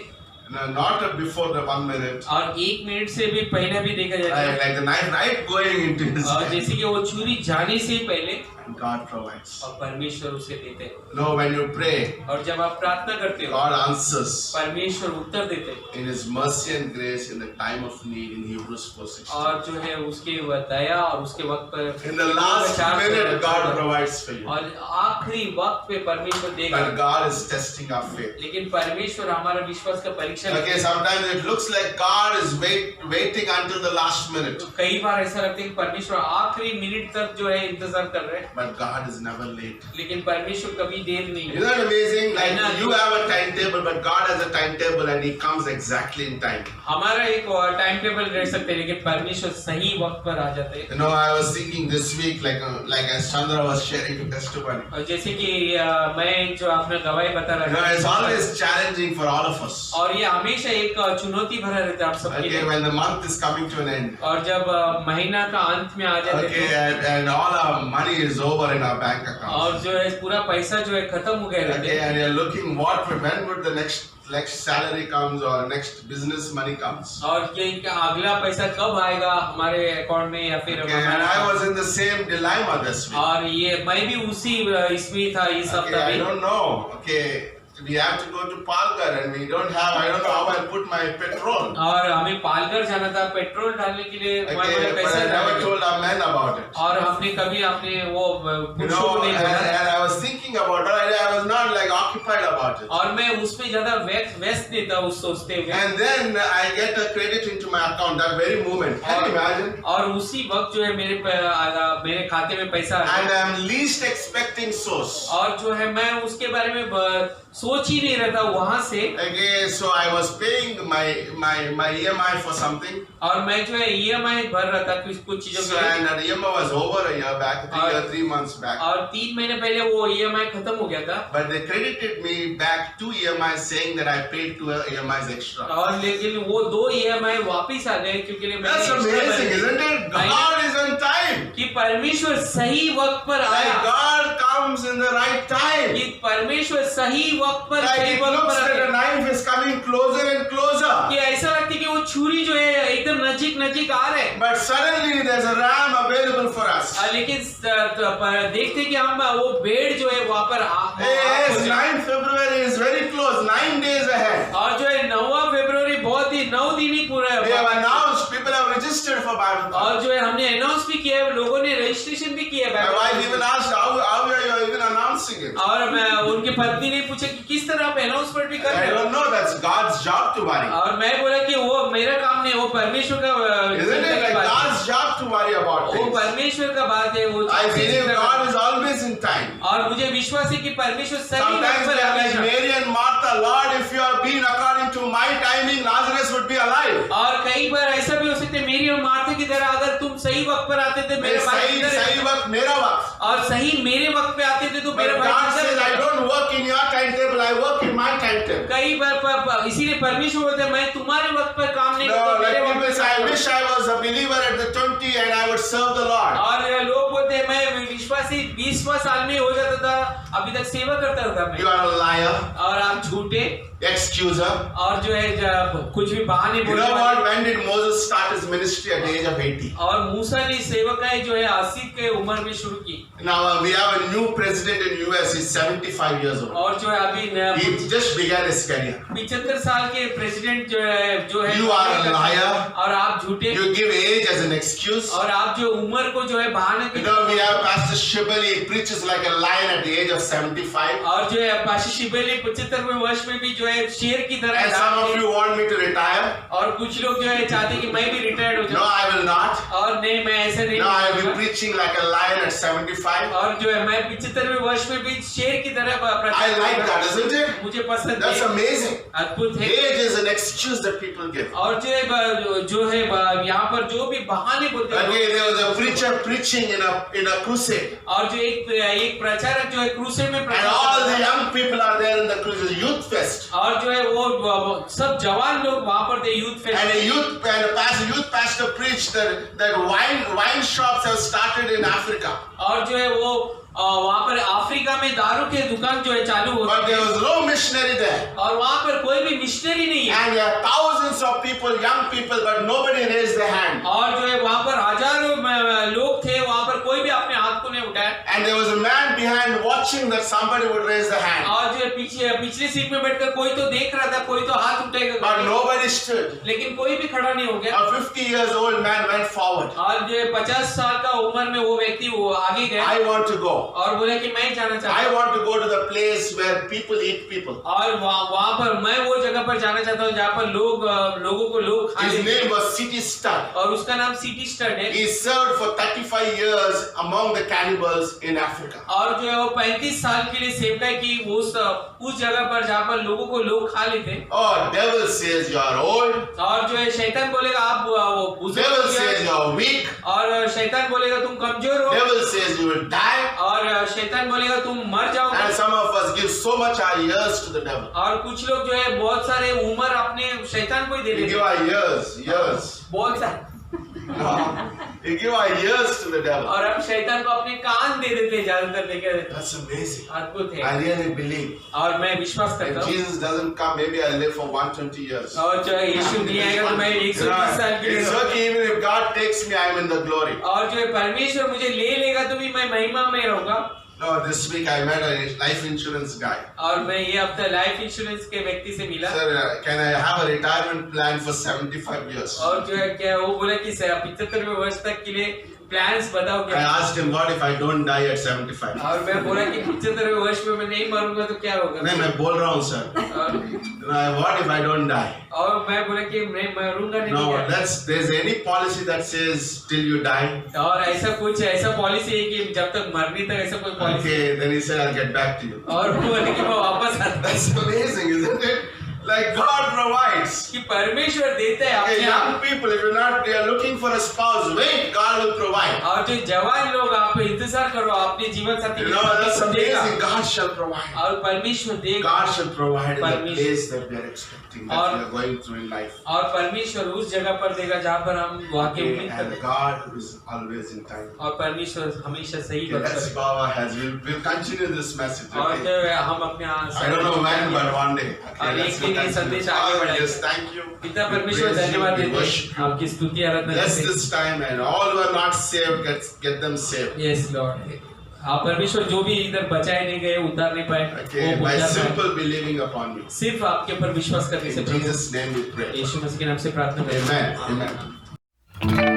not before the 1 minute. और 1 मिनट से भी पहले भी देखा जाता है Like the knife right going into his और hand. जैसे कि वो छुरी जाने से पहले God provides. और परमेश्वर उसे देते हैं No, when you pray, और जब आप प्रार्थना करते हो God answers परमेश्वर उत्तर देते हैं in His mercy and grace in the time of need in Hebrews 4:16. और जो है उसके दया और उसके वक्त पर In the last minute, God provides for you. और आखिरी वक्त पे परमेश्वर देगा But God is testing our faith. लेकिन परमेश्वर हमारा विश्वास का परीक्षा लेते Okay, sometimes it looks like God is waiting until the last minute. हैं। कई बार ऐसा लगता है कि परमेश्वर आखिरी मिनट तक जो है इंतजार कर रहे हैं But God is never late. लेकिन परमेश्वर कभी देर नहीं Isn't that amazing? Like I know. you have a timetable, but God has a timetable and He comes exactly in time. हमारा एक टाइम टेबल रह सकते हैं लेकिन परमेश्वर सही वक्त पर आ जाते हैं You know, I was thinking this week, like as Chandra was sharing the testimony. और जैसे कि मैं जो अपना गवाही बता You know, रहा it's always challenging for all of us. और ये हमेशा एक चुनौती भरा रहता है आप सबके Okay, लिए when the month is coming to an end. और जब महीना का अंत में आ जाते Okay, हैं and all our money is over in our bank account. और जो है पूरा पैसा जो है खत्म हो गया रहते Okay, हैं and you're looking when would the next salary comes or next business money comes. और ये इनका अगला पैसा कब आएगा हमारे अकाउंट में या फिर Okay, and I was in the same dilemma this week. और ये मैं भी उसी इसमें था इस Okay, हफ्ते I में don't know. Okay, we have to go to Palghar and we don't have. I don't know how I'll put my petrol. और हमें पालघर जाना था पेट्रोल डालने के लिए Okay, मैंने but पैसा I never डाला told our men about it. और हमने कभी अपने वो You पुरुषों know, को नहीं बोला and I was thinking about it. I was not like occupied about it. और मैं उसमें ज्यादा व्यस्त नहीं था उस सोचते हुए And then I get a credit into my account that very moment. Can you imagine? और उसी वक्त जो है मेरे खाते में पैसा आ And गया I'm least expecting source. और जो है मैं उसके बारे में सोच ही नहीं रहा था वहां से Okay, so I was paying my EMI for something. और मैं जो है EMI भर रहा था कुछ चीजों So, के लिए and that EMI was over a year back, 3 months back. और 3 महीने पहले वो EMI खत्म हो गया था But they credited me back 2 EMIs saying that I paid 2 EMIs extra. और लेकिन वो 2 EMI वापिस आ गए क्योंकि मैंने That's extra amazing, भरे। isn't it? God is on time. कि परमेश्वर सही वक्त पर Like आया God comes in the right time. कि परमेश्वर सही वक्त पर Like सही it वक्त looks पर that आया a knife is coming closer and closer. कि ऐसा लगता है कि वो छुरी जो है एकदम नजीक आ रहे हैं But suddenly there's a ram available for us. लेकिन देखते कि हम वो भेड़ जो है वहाँ पर Yes, 9th February is very close, 9 days ahead. और जो है 9 फरवरी बहुत ही 9 दिन ही पूरा They have है announced, people have registered for Bible और college. जो है हमने अनाउंस भी किया है लोगों ने रजिस्ट्रेशन भी किया My है wife even asked, how are you even announcing it? और मैं उनके पत्नी ने पूछा कि किस तरह आप अनाउंसमेंट भी कर I रहे हो don't know, that's God's job to worry. और मैं बोला कि वो मेरा काम नहीं वो परमेश्वर का Isn't it like बात है। God's job to worry about वो things? परमेश्वर का बात है वो I believe God is always in time. और मुझे विश्वास है कि परमेश्वर सही वक्त Sometimes पर we are like हमेशा- Mary and Martha, Lord, if you have been according to my timing, Lazarus would be alive. और कई बार ऐसा भी हो सकता है मेरी और मार्था की तरह अगर तुम सही वक्त पर आते थे मेरे भाई सही इधर है। सही वक्त मेरा वक्त. और सही मेरे वक्त पे आते थे तो But मेरा God भाई says, इधर I है। don't work in your timetable, I work in my timetable. कई बार इसीलिए परमेश्वर बोलते हैं मैं तुम्हारे वक्त पर काम नहीं No, करता like मेरे वक्त people पर say, I काम wish I was a believer at the 20 and I would serve the Lord. और लोग बोलते हैं मैं विश्वासी 20वां साल में हो जाता था अभी तक सेवा करता था मैं You are a liar, और आप झूठे excuser. और जो है कुछ भी बहाने You बोलने know वाले। what? When did Moses start his ministry at the age of 80? और मूसा ने सेवकाई जो है 80 के उम्र में शुरू की Now we have a new president in US. He's 75 years old. और जो है अभी He just began his career. 75 साल के प्रेसिडेंट जो है You are a liar. और आप झूठे You give age as an excuse. और आप जो उम्र को जो है बहाने You know, we have Pastor Shibali. He preaches like a lion at the age of 75. और जो है पाशी शिबेली 75वें वर्ष में भी जो है शेर की तरह And some of you want me to retire. और कुछ लोग जो है चाहते हैं कि मैं भी रिटायर्ड हो No, जाऊं I will not. और नहीं मैं ऐसे नहीं No, I will be करूंगा। preaching like a lion at 75. और जो है मैं 75वें वर्ष में भी शेर की तरह I like that, isn't it? मुझे पसंद That's है amazing. अद्भुत है Age is an excuse that people give. और जो है यहाँ पर जो भी बहाने बोलते हैं Okay, there was a preacher preaching in a in a crusade. और जो एक प्रचारक जो है क्रूसेड में And प्रचार all करता the है। young people are there in the crusade, youth fest. और जो है वो सब जवान लोग वहां पर थे youth And fest. a youth pastor preached that wine shops have started in Africa. और जो है वो वहां पर अफ्रीका में दारू के दुकान जो है चालू But होती there है was no missionary there. और वहां पर कोई भी मिशनरी नहीं है। And there are thousands of people, young people, but nobody raised their hand. और जो है वहां पर हजारों लोग थे, वहां पर कोई भी अपने हाथ को नहीं उठाया। And there was a man behind watching that somebody would raise the hand. और जो है पिछले सीट में बैठकर कोई तो देख रहा था, कोई तो हाथ उठाएगा, But nobody stood. लेकिन कोई भी खड़ा नहीं हो गया। A 50 years old man went forward. और जो है 50 साल का उम्र में वो व्यक्ति वो आगे गया I want to go. और बोले कि मैं जाना चाहता I हूँ। want to go to the place where people eat people. और वहाँ पर मैं वो जगह पर जाना चाहता हूँ जहाँ पर लोगों को लोग खा His लेते हैं। name was City Stud. और उसका नाम सिटी स्टड है। He served for 35 years among the cannibals in Africa. और जो है वो 35 साल के लिए सेवकाई की उस जगह पर जहाँ पर लोगों को लोग खा लेते हैं। Oh, devil says you are old. और जो है शैतान बोलेगा आप वो बुजुर्ग Devil हो says गए। you are weak. और शैतान बोलेगा तुम कमजोर हो। Devil says you will die. और शैतान बोलेगा तुम मर जाओगे। And some of us give so much our years to the devil. और कुछ लोग जो है बहुत सारे उम्र अपने शैतान को ही दे We देते give हैं। our years. बहुत सारे No. We give our years to the devil. और हम शैतान को अपने कान दे देते हैं ज्यादातर लेकर। That's amazing. अद्भुत है। I really believe. और मैं विश्वास If करता हूँ Jesus doesn't come, maybe I'll live for 120 years. और जो है यीशु नहीं आएगा तो मैं 120 साल के लिए It's okay, even if God takes me, I'm in the glory. और जो है परमेश्वर मुझे ले लेगा तो भी मैं महिमा में रहूंगा। No, this week I met a life insurance guy. और मैं ये हफ्ता लाइफ इंश्योरेंस के व्यक्ति से मिला। Sir, can I have a retirement plan for 75 years? और जो है क्या वो बोला कि 75वें वर्ष तक के लिए प्लान्स बताओ I क्या। asked him, what if I don't die at 75? और मैं बोला कि 75वें वर्ष में मैं नहीं मरूंगा तो क्या होगा। नहीं, मैं बोल रहा हूँ sir. What if I don't die? और मैं बोला कि मैं मरूंगा नहीं। No, तो क्या? there's any policy that says till you die. और ऐसा पॉलिसी है कि जब तक मरने तक ऐसा कोई policy. Okay, then he said, I'll get back to you. और वो बोले कि मैं वापस आता That's amazing, isn't it? Like God provides. कि परमेश्वर देता है Okay, अपने आप। young people, if they are looking for a spouse, wait, God will provide. और जो जवान लोग आप इंतजार करो अपने जीवन साथी You के know, that's साथ देगा। amazing. God shall provide. और परमेश्वर देगा। God shall provide in the परमेश्वर- place that we are expecting, that we are going through in life. और परमेश्वर उस जगह पर देगा जहाँ पर हम वाकई Okay, उम्मीद and करते हैं। God is always in time. और परमेश्वर हमेशा सही Okay, बात let's करता bow our heads. We'll continue this message. है। और Okay? जो है हम अपने I don't know when, but one day. Okay, और let's एक दिन ये continue. संदेश आगे Oh, बढ़ाएगा। yes, thank you. पिता We परमेश्वर praise you, धन्यवाद we देते worship हैं आपकी स्तुति आराधना Bless करते हैं। this time, and all who are not saved, get them saved. Yes Lord. आप परमेश्वर जो भी इधर बचाए नहीं गए उद्धार नहीं पाए Okay, वो by उद्धार पाए। simple believing upon me. सिर्फ आपके ऊपर विश्वास करने से In Jesus' name we pray. यीशु मसीह के नाम से प्रार्थना करते हैं। Amen. Amen.